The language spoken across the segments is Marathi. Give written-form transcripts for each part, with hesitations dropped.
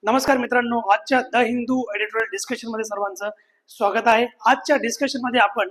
नमस्कार मित्रांनो, आजच्या द हिंदू एडिटोरियल डिस्कशन मध्ये सर्वांचं स्वागत आहे. आजच्या डिस्कशन मध्ये आपण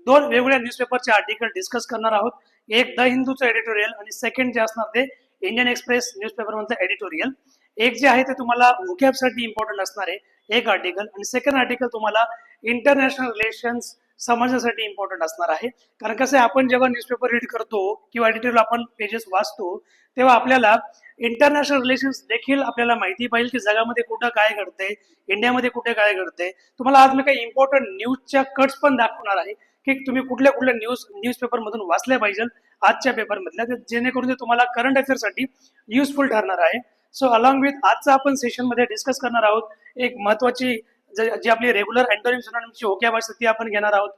दोन वेगवेगळ्या न्यूजपेपरचे आर्टिकल डिस्कस करणार आहोत. एक द हिंदूचं एडिटोरियल आणि सेकंड जे असणार ते इंडियन एक्सप्रेस न्यूजपेपर मधलं एडिटोरियल. एक जे आहे ते तुम्हाला व्होकॅब साठी इम्पॉर्टंट असणार आहे एक आर्टिकल, आणि सेकंड आर्टिकल तुम्हाला इंटरनॅशनल रिलेशन्स समजण्यासाठी इम्पॉर्टंट असणार आहे. कारण कसं आहे, आपण जेव्हा न्यूजपेपर रीड करतो किंवा एडिटोरियल आपण पेजेस वाचतो तेव्हा आपल्याला इंटरनॅशनल रिलेशन्स देखील आपल्याला माहिती पाहिजे की जगामध्ये कुठं काय घडतंय, इंडियामध्ये कुठे काय घडतंय. तुम्हाला आज मी काही इम्पॉर्टंट न्यूजच्या कट्स पण दाखवणार आहे की तुम्ही कुठल्या कुठल्या न्यूजपेपर मधून वाचल्या पाहिजे आजच्या पेपर मधल्या, जेणेकरून ते तुम्हाला करंट अफेअर साठी युजफुल ठरणार आहे. सो अलॉंग विथ आजचा आपण सेशन मध्ये डिस्कस करणार आहोत एक महत्वाची जी आपली रेग्युलर अँटोनिम सिनोनिमची व्होकॅब असते ती आपण घेणार आहोत.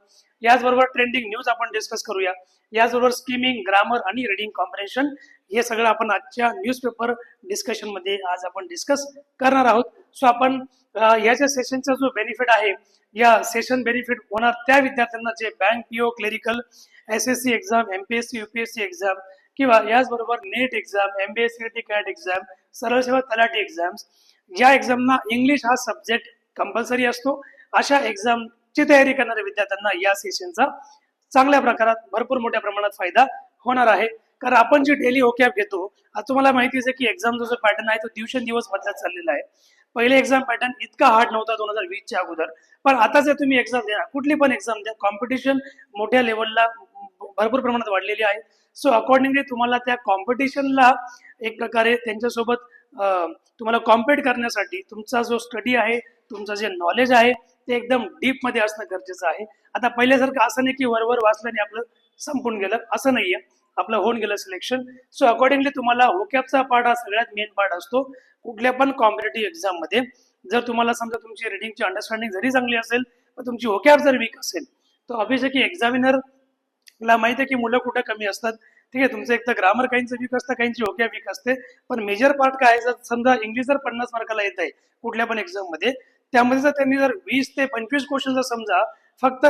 याचबरोबर ट्रेंडिंग न्यूज आपण डिस्कस करूया. याचबरोबर स्कीमिंग, ग्रामर आणि रीडिंग कॉम्प्रिहेन्शन हे सगळं आपण आजच्या न्यूजपेपर डिस्कशन मध्ये आज आपण डिस्कस करणार आहोत. सो आपण याच्या सेशनचा जो बेनिफिट आहे, या सेशन बेनिफिट होणार त्या विद्यार्थ्यांना जे bank, PO, clerical, SSC exam, MPSC, UPSC exam किंवा याचबरोबर net exam, MBA, CET, cat exam, सरळ सेवा तलाठी एक्झाम्स, ज्या एक्झामना इंग्लिश हा सब्जेक्ट कंपल्सरी असतो, अशा एक्झामची तयारी करणाऱ्या विद्यार्थ्यांना या सेशनचा चांगल्या प्रकारात भरपूर मोठ्या प्रमाणात फायदा होणार आहे. कारण आपण जी डेली व्होकॅब घेतो, आता तुम्हाला माहितीच आहे की एक्झामचा जो पॅटर्न आहे तो दिवसेंदिवस बदलत चाललेला आहे. पहिले एक्झाम पॅटर्न इतका हार्ड नव्हता 2020च्या अगोदर, पण आता जर तुम्ही एक्झाम द्या, कुठली पण एक्झाम द्या, कॉम्पिटिशन मोठ्या लेवलला भरपूर प्रमाणात वाढलेली आहे. सो अकॉर्डिंगली तुम्हाला त्या कॉम्पिटिशनला एक प्रकारे त्यांच्यासोबत तुम्हाला कॉम्पिट करण्यासाठी तुमचा जो स्टडी आहे, तुमचं जे नॉलेज आहे ते एकदम डीप मध्ये असणं गरजेचं आहे. आता पहिल्यासारखं असं नाही की वरवर वाचल्याने आपलं संपून गेलं, असं नाहीये. आपलं होऊन गेलं सिलेक्शन. सो अकॉर्डिंगली तुम्हाला व्होकॅबचा पार्ट हा सगळ्यात मेन पार्ट असतो कुठल्या पण कॉम्पिटेटिव्ह एक्झाम मध्ये. जर तुम्हाला समजा तुमची रिडिंगची अंडरस्टँडिंग जरी चांगली असेल पण तुमची व्होकॅब जर वीक असेल तर ऑब्व्हियसली की एक्झामिनरला माहिती आहे की मुलं कुठे कमी असतात. ठीक आहे, तुमचं एक तर ग्रामर काहींचं वीक असतं, काहींची व्होकॅब वीक असते, पण मेजर पार्ट काय आहे, जर समजा इंग्लिश जर 50 मार्काला येत आहे कुठल्या पण एक्झाम मध्ये, त्यामध्ये जर त्यांनी जर 20 ते 25 क्वेश्चन जर समजा फक्त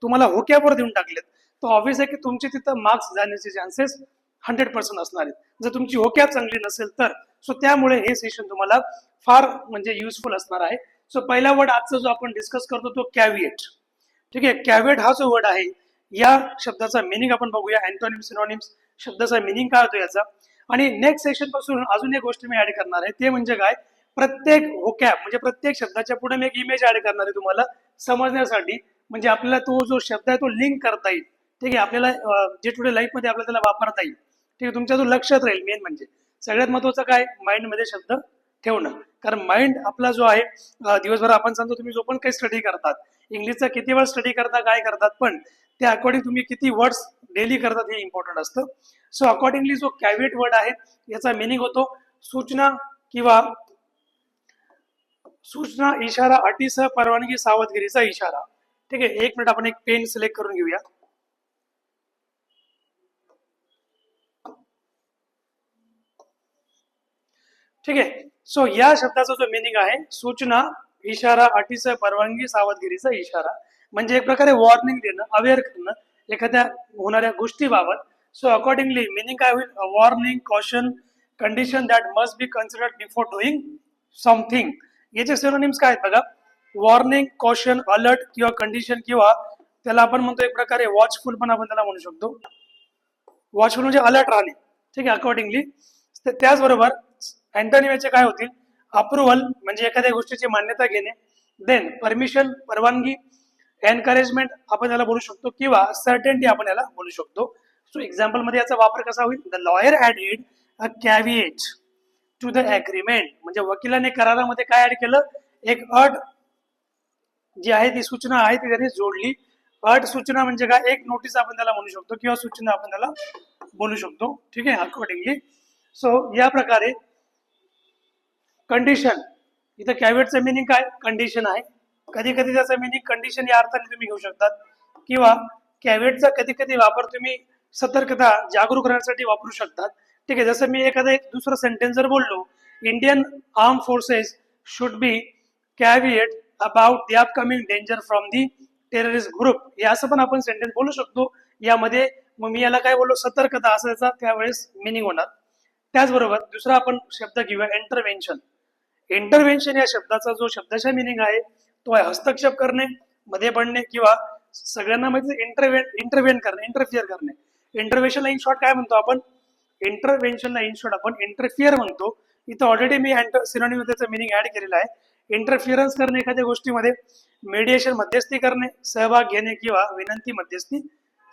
तुम्हाला व्होकॅबवर देऊन टाकलेत, तर ऑब्व्हियस आहे की तुमचे तिथं मार्क्स जाण्याचे चान्सेस 100% असणार आहेत, जर तुमची व्होकॅब चांगली नसेल तर. सो त्यामुळे हे सेशन तुम्हाला फार म्हणजे युजफुल असणार आहे. सो पहिला वर्ड आजचा जो आपण डिस्कस करतो तो कॅव्हिएट. ठीक आहे, कॅव्हिएट हा जो वर्ड आहे, या शब्दाचा मिनिंग आपण बघूया. अँटोनिम, सिनोनिम्स शब्दाचा मिनिंग काय होतो याचा. आणि नेक्स्ट सेशन पासून अजून एक गोष्ट मी ऍड करणार आहे, ते म्हणजे काय, प्रत्येक व्होकॅब म्हणजे प्रत्येक शब्दाच्या पुढे मी एक इमेज ऍड करणार आहे तुम्हाला समजण्यासाठी. म्हणजे आपल्याला तो जो शब्द आहे तो लिंक करता येईल. ठीक आहे, आपल्याला डे टू डे लाईफ मध्ये आपल्याला त्याला वापरता येईल. ठीक आहे, तुमच्या तो लक्षात राहील. मेन म्हणजे सगळ्यात महत्वाचं काय, माइंड मध्ये शब्द ठेवणं. कारण माइंड आपला जो आहे, दिवसभर आपण सांगतो तुम्ही जो पण काही स्टडी करतात, इंग्लिशचा किती वेळ स्टडी करता, काय करतात, पण त्या अकॉर्डिंग तुम्ही किती वर्ड्स डेली करतात हे इम्पॉर्टंट असतं. सो अकॉर्डिंगली जो कॅव्हिएट वर्ड आहे याचा मिनिंग होतो सूचना किंवा सूचना, इशारा, अटीसह परवानगी, सावधगिरीचा इशारा. ठीक आहे, एक मिनिट आपण एक पेन सिलेक्ट करून घेऊया. ठीक आहे, सो या शब्दाचा जो मिनिंग आहे सूचना, इशारा, अटीसह परवानगी, सावधगिरीचा इशारा, म्हणजे एक प्रकारे वॉर्निंग देणं, अवेअर करणं एखाद्या होणाऱ्या गोष्टीबाबत. सो अकॉर्डिंगली मिनिंग काय होईल, warning, caution, condition that must be considered before doing something. याचे सिनोनिम्स काय आहेत बघा, वॉर्निंग, कॉशन, अलर्ट किंवा कंडिशन, किंवा त्याला आपण म्हणतो एक प्रकारे वॉचफुल पण आपण त्याला म्हणू शकतो. वॉचफुल म्हणजे अलर्ट राहणे. ठीक आहे, अकॉर्डिंगली. त्याचबरोबर अँटोनिमचे काय होतील, अप्रुव्हल म्हणजे एखाद्या गोष्टीची मान्यता घेणे, देन परमिशन, परवानगी, एनकरेजमेंट आपण याला बोलू शकतो, किंवा सर्टेनिटी आपण याला बोलू शकतो. सो एक्झाम्पल मध्ये याचा वापर कसा होईल, the lawyer added a caveat to the agreement, म्हणजे वकिलाने करारामध्ये काय ऍड केलं, एक अट जी आहे ती सूचना आहे ती त्यांनी जोडली. अट सूचना म्हणजे काय, एक नोटीस आपण त्याला म्हणू शकतो किंवा सूचना आपण त्याला बोलू शकतो. ठीक आहे, अकॉर्डिंगली. सो या प्रकारे कंडिशन, इथं कॅव्हिएटचं मिनिंग काय, कंडिशन आहे. कधी कधी त्याचं मिनिंग कंडिशन या अर्थाने तुम्ही घेऊ शकतात, किंवा कॅव्हिएटचा कधी कधी वापर तुम्ही सतर्कता, जागरूक करण्यासाठी वापरू शकतात. ठीक आहे, जसं मी एखादा एक दुसरं सेंटेन्स जर बोललो, Indian arm forces should be caveat about the upcoming danger from the terrorist group, हे असं पण आपण सेंटेन्स बोलू शकतो यामध्ये. मग मी याला काय बोललो, सतर्कता, असं याचा त्यावेळेस मिनिंग होणार. त्याचबरोबर दुसरा आपण शब्द घेऊया, इंटरव्हेन्शन. इंटरव्हेन्शन या शब्दाचा जो शब्दाचा मिनिंग आहे तो आहे हस्तक्षेप करणे, मध्ये पडणे किंवा सगळ्यांना माहिती इंटरव्हेन करणे, इंटरफिअर करणे. इंटरव्हेन्शनला इन शॉर्ट काय म्हणतो आपण? इंटरव्हेन्शनला इन शॉर्ट आपण इंटरफिअर म्हणतो. इथं ऑलरेडी मी सिनोनिम त्याचं मिनिंग ऍड केलेलं आहे. इंटरफिअरन्स करणे एखाद्या गोष्टीमध्ये, मेडिएशन मध्यस्थी करणे, सहभाग घेणे किंवा विनंती मध्यस्थी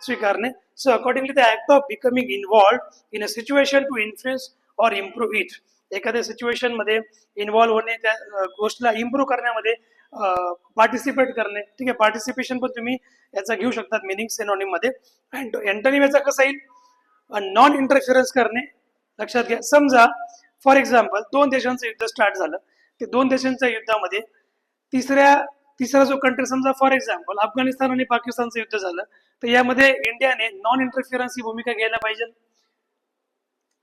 स्वीकारणे. So accordingly the act of becoming involved in a situation to influence or improve it. एखाद्या सिच्युएशन मध्ये इन्व्हॉल्व होणे, त्या गोष्टीला इम्प्रूव्ह करण्यामध्ये पार्टिसिपेट करणे. ठीक आहे, पार्टिसिपेशन पण तुम्ही याचा घेऊ शकतात मिनिंग सिनोनिम मध्ये. अँटोनिम याचा कसा येईल? नॉन इंटरफिअरन्स करणे. लक्षात घ्या, समजा फॉर एक्झाम्पल दोन देशांचं युद्ध स्टार्ट झालं, ते दोन देशांच्या युद्धामध्ये तिसरा जो कंट्री, समजा फॉर एक्झाम्पल अफगाणिस्तान आणि पाकिस्तानचं युद्ध झालं, तर यामध्ये इंडियाने नॉन इंटरफिअरन्स ही भूमिका घ्यायला पाहिजे.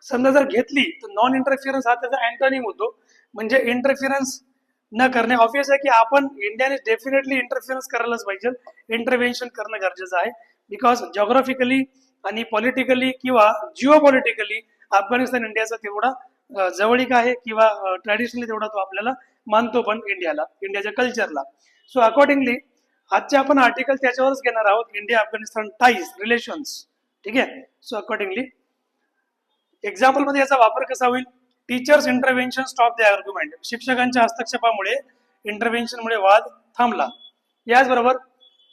समजा जर घेतली तर नॉन इंटरफिअरन्स हा त्याचा अँटोनिम होतो, म्हणजे इंटरफिअरन्स न करणे. ऑब्विस आहे की आपण इंडियाने डेफिनेटली इंटरफिअरन्स करायलाच पाहिजे, इंटरव्हेन्शन करणं गरजेचं आहे. बिकॉज जॉग्राफिकली आणि पॉलिटिकली किंवा जिओ पॉलिटिकली अफगाणिस्तान इंडियाचा तेवढा जवळीक आहे किंवा ट्रॅडिशनली तेवढा तो आपल्याला मानतो पण इंडियाला, इंडियाच्या कल्चरला. सो अकॉर्डिंगली आजचे आपण आर्टिकल त्याच्यावरच घेणार आहोत, इंडिया अफगाणिस्तान टाईज रिलेशन्स. ठीक आहे, सो अकॉर्डिंगली एक्झाम्पल मध्ये याचा वापर कसा होईल? Teachers intervention stop the argument. शिक्षकांच्या हस्तक्षेपामुळे, इंटरव्हेन्शनमुळे वाद थांबला. याचबरोबर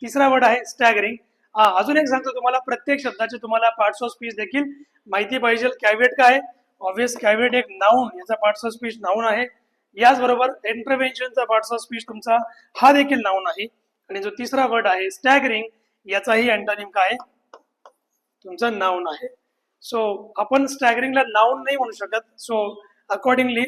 तिसरा वर्ड आहे स्टॅगरिंग. अजून एक सांगतो तुम्हाला, प्रत्येक शब्दाचे तुम्हाला पार्ट्स ऑफ स्पीच देखील माहिती पाहिजे. कॅव्हिएट काय आहे? ऑब्वियस कॅव्हिएट एक नाऊन, याचा पार्ट्स ऑफ स्पीच नाऊन आहे. याचबरोबर इंटरव्हेन्शनचा पार्ट्स ऑफ स्पीच तुमचा हा देखील नाऊन आहे. आणि जो तिसरा वर्ड आहे स्टॅगरिंग, याचाही अँटोनिम काय? तुमचा नाऊन आहे. सो आपण स्टॅगरिंगला नाऊन नाही म्हणू शकत. सो अकॉर्डिंगली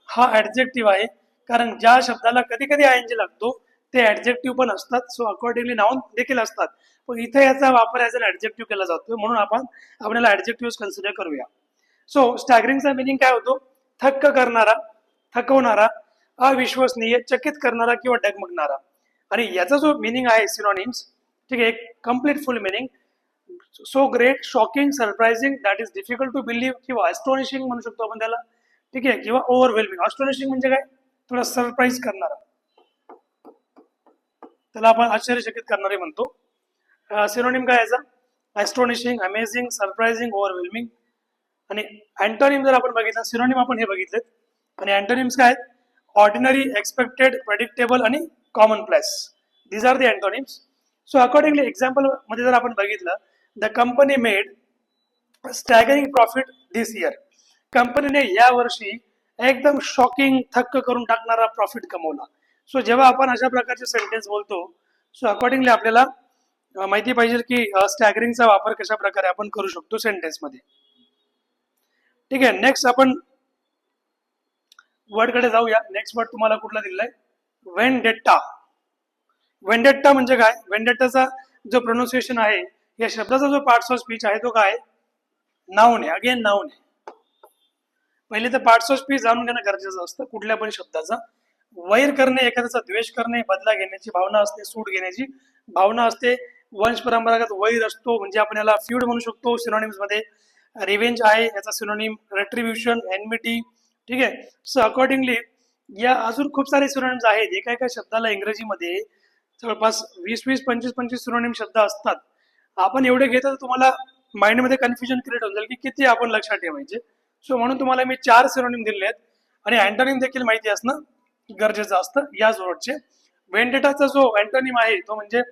हा ऍडजेक्टिव्ह आहे, कारण ज्या शब्दाला कधी कधी आयएनजी लागतो ते ऍडजेक्टिव्ह पण असतात. सो अकॉर्डिंगली नाऊन देखील असतात, पण इथे याचा वापर ॲज अन ऍडजेक्टिव्ह केला जातो, म्हणून आपण आपल्याला ऍडजेक्टिव्ह कन्सिडर करूया. सो स्टॅगरिंगचा मिनिंग काय होतो? थक्क करणारा, थकवणारा, अविश्वसनीय, चकित करणारा किंवा डगमगणारा. आणि याचा जो मिनिंग आहे सिनोनिम्स, ठीक आहे, एक complete full meaning, so great, shocking, surprising, that is difficult to believe किंवा ॲस्टोनिशिंग म्हणू शकतो आपण त्याला. ठीक आहे, किंवा ओव्हरवेल्मिंग. ॲस्टोनिशिंग म्हणजे काय? थोडा सरप्राईज करणारा, त्याला आपण आश्चर्यचकित करणारे म्हणतो. सिनोनिम काय याचा? ॲस्टोनिशिंग, अमेझिंग, सरप्राइजिंग, ओव्हरवेल्मिंग. आणि अँटोनिम जर आपण बघितलं, सिनोनिम आपण हे बघितलेत, आणि अँटोनिम्स काय आहेत? ऑर्डिनरी, एक्सपेक्टेड, प्रेडिक्टेबल आणि commonplace. These are the antonyms. So accordingly example मध्ये जर आपण बघितलं, the company made staggering profit this year. कंपनीने या वर्षी एकदम शॉकिंग, थक्क करून टाकणारा प्रॉफिट कमवला. सो जेव्हा आपण अशा प्रकारचे सेंटेन्स बोलतो, सो अकॉर्डिंगली आपल्याला माहिती पाहिजे की स्टॅगरिंगचा वापर कशा प्रकारे आपण करू शकतो सेंटेन्स मध्ये. ठीक आहे, नेक्स्ट आपण वर्ड कडे जाऊया. नेक्स्ट वर्ड तुम्हाला कुठला दिलाय? वेंडेट्टा. वेंडेट्टा म्हणजे काय? वेंडेट्टाचा जो प्रोनाउन्सिएशन आहे, या शब्दाचा जो पार्ट्स ऑफ स्पीच आहे तो काय? नाऊन आहे. अगेन नाऊन आहे. पहिले तर पार्ट्स ऑफ स्पीच जाणून घेणं गरजेचं असतं कुठल्या पण शब्दाचा. वैर करणे, एखाद्याचा द्वेष करणे, बदला घेण्याची भावना असते, सूट घेण्याची भावना असते, वंश परंपरागत वैर असतो, म्हणजे आपण याला फ्यूड म्हणू शकतो सिनोनिम्स मध्ये. रिव्हेंज आहे याचा सिनोनिम, रेट्रिब्युशन, एनमिटी. ठीक आहे, सो अकॉर्डिंगली या अजून खूप सारे सिनोनिम्स आहेत. एका एका शब्दाला इंग्रजीमध्ये जवळपास 20-25 सिनोनिम शब्द असतात. आपण एवढे घेतो तर तुम्हाला माइंडमध्ये कन्फ्युजन क्रिएट होऊन जाईल की किती आपण लक्षात ठेवायचे. सो म्हणून तुम्हाला मी 4 सिनोनिम दिले आहेत, आणि अँटोनिम देखील माहिती असणं गरजेचं असतं याच वर्डचे. वेंडेटाचा जो अँटोनिम आहे तो म्हणजे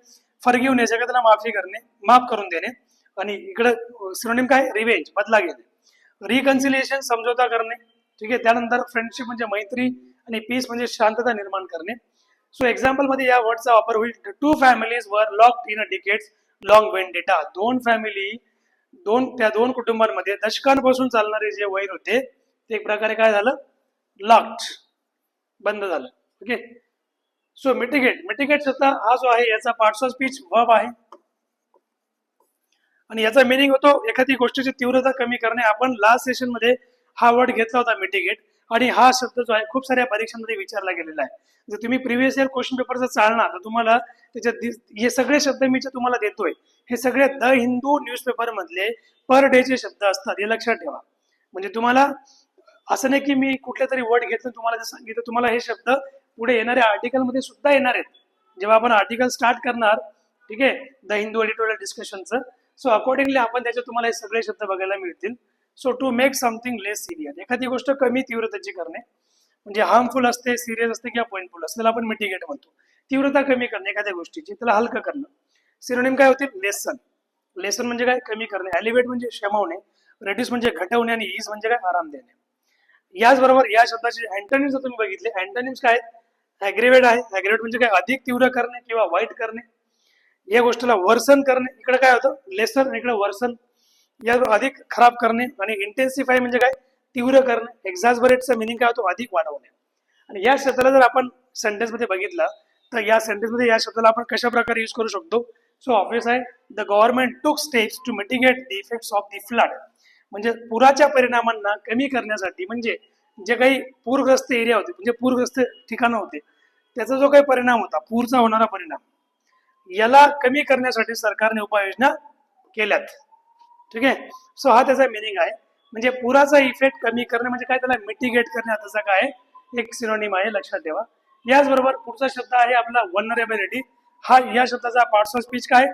फॉरगिव्हनेस, एखाद्याला माफी करणे, माफ करून देणे. आणि इकडे सिनोनिम काय? रिव्हेंज, बदला घेणे. रिकन्सिलिएशन, समझोता करणे. ठीक आहे, त्यानंतर फ्रेंडशिप म्हणजे मैत्री, आणि पीस म्हणजे शांतता निर्माण करणे. सो एक्झाम्पल मध्ये या वर्डचा वापर होईल. 2 फॅमिलीज वर locked in a decades long vendetta. 2 family, त्या दोन कुटुंबांमध्ये दशकांपासून चालणारे जे वैर होते ते एक प्रकारे काय झालं? लॉक्ड, बंद झालं. Okay, so mitigate. मिटिगेट शब्द हा जो आहे याचा पार्ट्स ऑफ स्पीच वर्ब आहे, आणि याचा मिनिंग होतो एखादी गोष्टीची तीव्रता कमी करणे. आपण लास्ट सेशन मध्ये हा वर्ड घेतला होता मिटिगेट, आणि हा शब्द जो आहे खूप साऱ्या परीक्षांमध्ये विचारला गेलेला आहे. जर तुम्ही प्रिव्हियस इयर क्वेश्चन पेपरचा चालणार तर तुम्हाला त्याच्यात हे सगळे शब्द मी जे तुम्हाला देतोय हे सगळे द हिंदू न्यूजपेपर मधले पर डे चे शब्द असतात, हे लक्षात ठेवा. म्हणजे तुम्हाला असं नाही की मी कुठले तरी वर्ड घेतलं तुम्हाला जे सांगितलं, तुम्हाला हे शब्द पुढे येणाऱ्या आर्टिकल मध्ये सुद्धा येणार आहेत. जेव्हा आपण आर्टिकल स्टार्ट करणार, ठीक आहे, द हिंदू एडिटोरियल डिस्कशनचं, सो अकॉर्डिंगली आपण त्याच्यात तुम्हाला हे सगळे शब्द बघायला मिळतील. So to make something less serious, एखादी गोष्ट कमी तीव्रतेची करणे, म्हणजे हार्मफुल असते, सिरियस असते किंवा पॉइंटफुल असते, त्याला आपण मिटिगेट म्हणतो. तीव्रता कमी करणे एखाद्या गोष्टीची, त्याला हलकं करणं. सिनोनिम काय होतील? लेसन. लेसन म्हणजे काय? कमी करणे. एलिव्हेट म्हणजे क्षमावणे, रेड्यूस म्हणजे घटवणे, आणि ईज म्हणजे काय? आराम देणे. याचबरोबर या शब्दाचे अँटोनिम्स तुम्ही बघितले. अँटोनिम्स काय? ॲग्रिवेट आहे. ॲग्रिवेट म्हणजे काय? अधिक तीव्र करणे किंवा वाईट करणे. या गोष्टीला वर्सन करणे, इकडे काय होतं? लेसन, इकडे वर्सन, या अधिक खराब करणे. आणि इंटेन्सिफाय म्हणजे काय? तीव्र करणे. एक्झास्परेटचा मिनिंग काय होतो? अधिक वाढवणे. आणि या शब्दाला जर आपण सेंटेन्स मध्ये बघितलं तर या सेंटेन्स मध्ये या शब्दाला आपण कशा प्रकारे यूज करू शकतो? सो ऑब्वियस आहे, the government took steps to mitigate the effects of the flood, म्हणजे पुराच्या परिणामांना कमी करण्यासाठी, म्हणजे जे काही पूरग्रस्त एरिया होते, म्हणजे पूरग्रस्त ठिकाणं होते, त्याचा जो काही परिणाम होता, पूरचा होणारा परिणाम, याला कमी करण्यासाठी सरकारने उपाययोजना केल्यात. ठीक आहे. सो हा त्याचा मिनिंग आहे, म्हणजे पुराचा इफेक्ट कमी करणे म्हणजे काय? त्याला मिटिगेट करणे, त्याचा काय एक सिनोनिम आहे, लक्षात ठेवा. याचबरोबर पुढचा शब्द आहे आपला व्हल्नरेबिलिटी. हा या शब्दाचा पार्ट्स ऑफ स्पीच काय?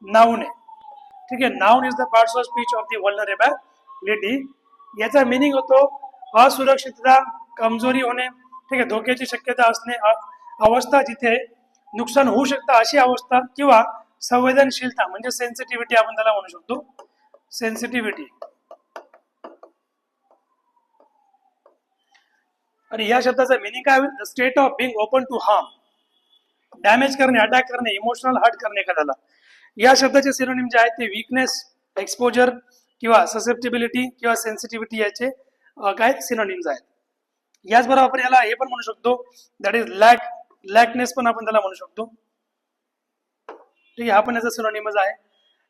नाऊन आहे. ठीक आहे. Noun is the parts of speech of the vulnerability. याचा मिनिंग होतो असुरक्षितता, कमजोरी होणे, ठीक आहे, धोक्याची शक्यता असणे, अवस्था जिथे नुकसान होऊ शकतं अशी अवस्था, किंवा संवेदनशीलता म्हणजे सेन्सिटिव्हिटी आपण त्याला म्हणू शकतो. सेन्सिटिव्हिटी. आणि या शब्दाचा मिनिंग काय होईल? The state of being open to harm, damage करणे, अटॅक करणे, इमोशनल हर्ट करणे एखाद्याला. या शब्दाचे सिनोनिम जे आहेत ते वीकनेस, एक्सपोजर किंवा ससेप्टिबिलिटी किंवा सेन्सिटिव्हिटी याचे काय सिनोनिम्स आहेत. याचबरोबर आपण याला हे पण म्हणू शकतो, दॅट इज लॅकनेस पण आपण त्याला म्हणू शकतो. ठीक आहे, हा पण याचा सिनोनिमच आहे.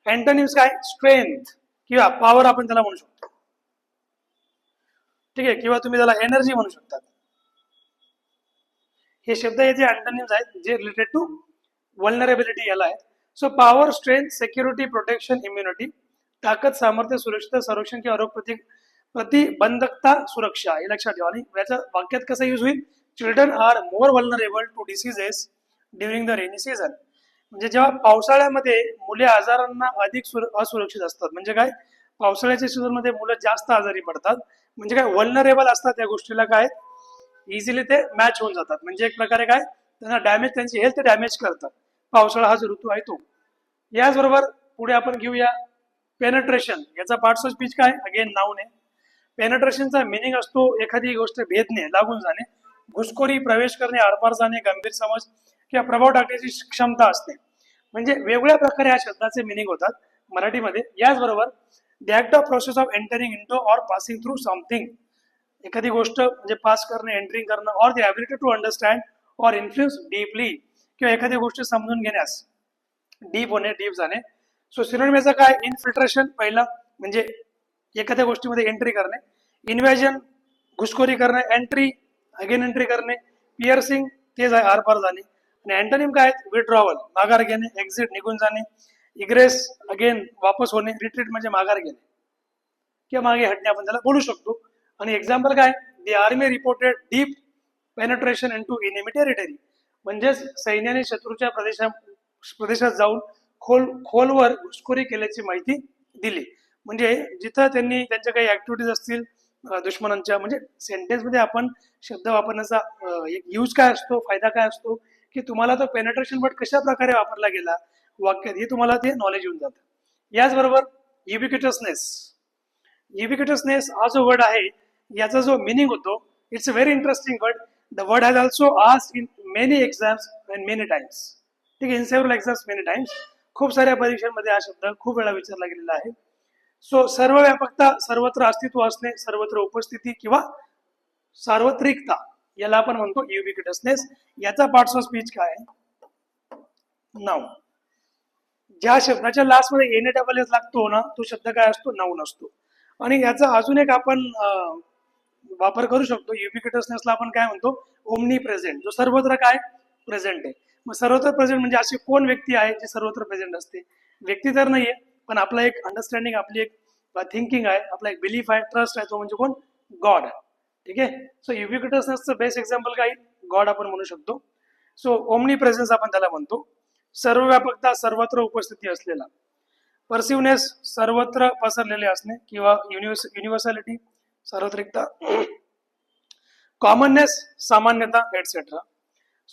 अँटोनिम्स काय? स्ट्रेंथ किंवा पॉवर आपण त्याला म्हणू शकतो. ठीक आहे, किंवा तुम्ही त्याला एनर्जी म्हणू शकता. हे शब्द याचे अँटोनिम्स आहेत जे रिलेटेड टू व्हल्नरेबिलिटी याला आहेत. So power, strength, security, protection, immunity, ताकद, सामर्थ्य, सुरक्षितता, संरक्षण किंवा रोग प्रतिबंधकता, सुरक्षा, हे लक्षात ठेवा. आणि याच्या वाक्यात कसं यूज होईल? Children are more vulnerable to diseases during the rainy season, म्हणजे जेव्हा पावसाळ्यामध्ये मुले आजारांना अधिक असुरक्षित असतात. म्हणजे काय? पावसाळ्याच्या सीझन मध्ये मुलं जास्त आजारी पडतात, म्हणजे काय? व्हल्नरेबल असतात त्या गोष्टीला, काय इझिली ते मॅच होऊन जातात. म्हणजे एक प्रकारे काय? त्यांना डॅमेज, त्यांची हेल्थ डॅमेज करतात. पावसाळा हा जो ऋतू आहे तो. याचबरोबर पुढे आपण घेऊया पेनट्रेशन. याचा पार्ट्स ऑफ स्पीच काय? अगेन नाऊन आहे. पेनट्रेशनचा मिनिंग असतो एखादी गोष्ट भेदणे, लागून जाणे, घुसखोरी, प्रवेश करणे, आरपार जाणे, गंभीर समज किंवा प्रभाव टाकण्याची क्षमता असते. म्हणजे वेगवेगळ्या प्रकारे या शब्दाचे मिनिंग होतात मराठीमध्ये. याचबरोबर the act of process of entering into or passing through something, एखादी गोष्ट म्हणजे पास करणे, एंटरिंग करणं, or the ability to understand or influence deeply, किंवा एखादी गोष्ट समजून घेण्यास डीप होणे, डीप जाणे. सो सिनोनिम याचा काय? इन्फिल्ट्रेशन पहिला, म्हणजे एखाद्या गोष्टीमध्ये एंट्री करणे, इन्व्हॅजन, घुसखोरी करणे, एंट्री, अगेन एंट्री करणे, पिअर्सिंग, तेच आहे आरपार जाणे. आणि अँटोनिम काय? विड्रॉवल, माघार घेणे, एक्झिट, निघून जाणे, इग्रेस, अगेन वापस होणे, रिट्रीट म्हणजे माघार घेणे किंवा मागे हटणे आपण त्याला बोलू शकतो. आणि एक्झाम्पल काय? The army reported deep penetration into enemy territory, म्हणजेच सैन्याने शत्रूच्या प्रदेशात जाऊन खोलवर घुसखोरी केल्याची माहिती दिली. म्हणजे जिथं त्यांनी त्यांच्या काही ऍक्टिव्हिटीज असतील दुश्मनांच्या, म्हणजे सेंटेन्स मध्ये आपण शब्द वापरण्याचा एक यूज काय असतो, फायदा काय असतो, की तुम्हाला तो पेनेट्रेशन वर्ड कशा प्रकारे वापरला गेला वाक्यात हे तुम्हाला ते नॉलेज येऊन जातं. याचबरोबर युबिक्युटसनेस. युबिक्युटसनेस हा जो वर्ड आहे याचा जो मिनिंग होतो, it's a very interesting word. The word has also asked in many exams and many times. ठीक आहे, in several exams many times. खूप साऱ्या परीक्षांमध्ये हा शब्द खूप वेळा विचारला गेलेला आहे. सो सर्व व्यापकता, सर्वत्र अस्तित्व असणे, सर्वत्र उपस्थिती किंवा सार्वत्रिकता, याला आपण म्हणतो युबिक्युटसनेस. याचा पार्ट्स ऑफ स्पीच काय आहे? नाऊन. ज्या शब्दाच्या लास्ट मध्ये एन डबल एस लागतो ना, तो शब्द काय असतो? नाऊन असतो. आणि याचा अजून एक आपण वापर करू शकतो. युबिक्युटसनेसला आपण काय म्हणतो? ओमनी प्रेझेंट, जो सर्वत्र काय प्रेझेंट आहे. मग सर्वत्र प्रेझेंट म्हणजे अशी कोण व्यक्ती आहे जी सर्वत्र प्रेझेंट असते? व्यक्ती तर नाहीये, पण आपला एक अंडरस्टँडिंग, आपली एक थिंकिंग आहे, आपला एक बिलीफ आहे, ट्रस्ट आहे, तो म्हणजे कोण? गॉड. ठीक आहे. सो युबिक्युटसनेसचं बेस्ट एक्झाम्पल काय, गॉड आपण म्हणू शकतो. सो ओमनी प्रेझेन्स आपण त्याला म्हणतो, सर्वव्यापकता, सर्वत्र उपस्थिती असलेला. परसिवनेस, सर्वत्र पसरलेले असणे किंवा युनिव्हर्सॅलिटी, सार्वत्रिकता. कॉमननेस, सामान्यता, एटसेट्रा.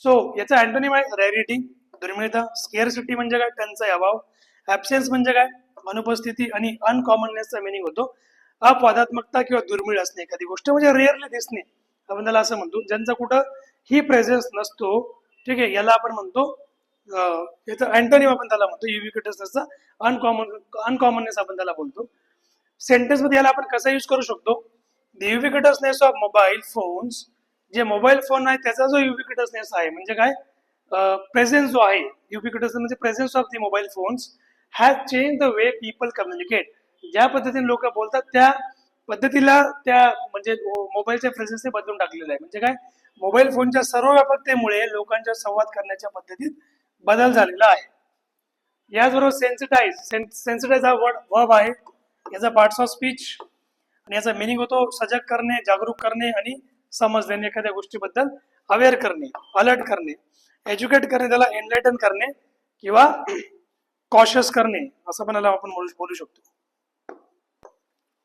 सो याचा अँटोनिम आहे रेअरिटी, दुर्मिळता. स्केअरसिटी म्हणजे काय, टंचाई, अभाव. ऍब्सेन्स म्हणजे काय, अनुपस्थिती. आणि अनकॉमननेसचा मिनिंग होतो अपवादात्मकता किंवा दुर्मिळ असणे, एखादी गोष्ट म्हणजे रेअरली दिसणे, आपण त्याला असं म्हणतो. ज्यांचा कुठं ही प्रेझेन्स नसतो, ठीक आहे, याला आपण म्हणतो याचा अँटोनिम आपण त्याला म्हणतो युबिक्युटसनेसचा अनकॉमननेस आपण त्याला बोलतो. सेंटेन्स मध्ये याला आपण कसा यूज करू शकतो, द युबिक्युटसनेस ऑफ मोबाईल फोन्स, जे मोबाईल फोन आहे त्याचा जो युबिक्युटसनेस आहे म्हणजे काय, प्रेझेन्स जो आहे, युबिक्युटस म्हणजे presence of the mobile phones has change the way people communicate. ज्या पद्धतीने लोक बोलतात त्या पद्धतीला त्या म्हणजे मोबाईलच्या प्रेझेन्सने बदलून टाकलेलं आहे. म्हणजे काय, मोबाईल फोनच्या सर्व व्यापकतेमुळे लोकांच्या संवाद करण्याच्या पद्धतीत बदल झालेला आहे. याचबरोबर सेन्सिटाईज हा वर्ब आहे, याचा पार्ट्स ऑफ स्पीच आणि याचा मिनिंग होतो सजग करणे, जागरूक करणे आणि समज देणे, एखाद्या गोष्टीबद्दल अवेअर करणे, अलर्ट करणे. एज्युकेट करणे, त्याला एनलाइटन करणे किंवा कॉशियस करणे असं पण आपण बोलू शकतो.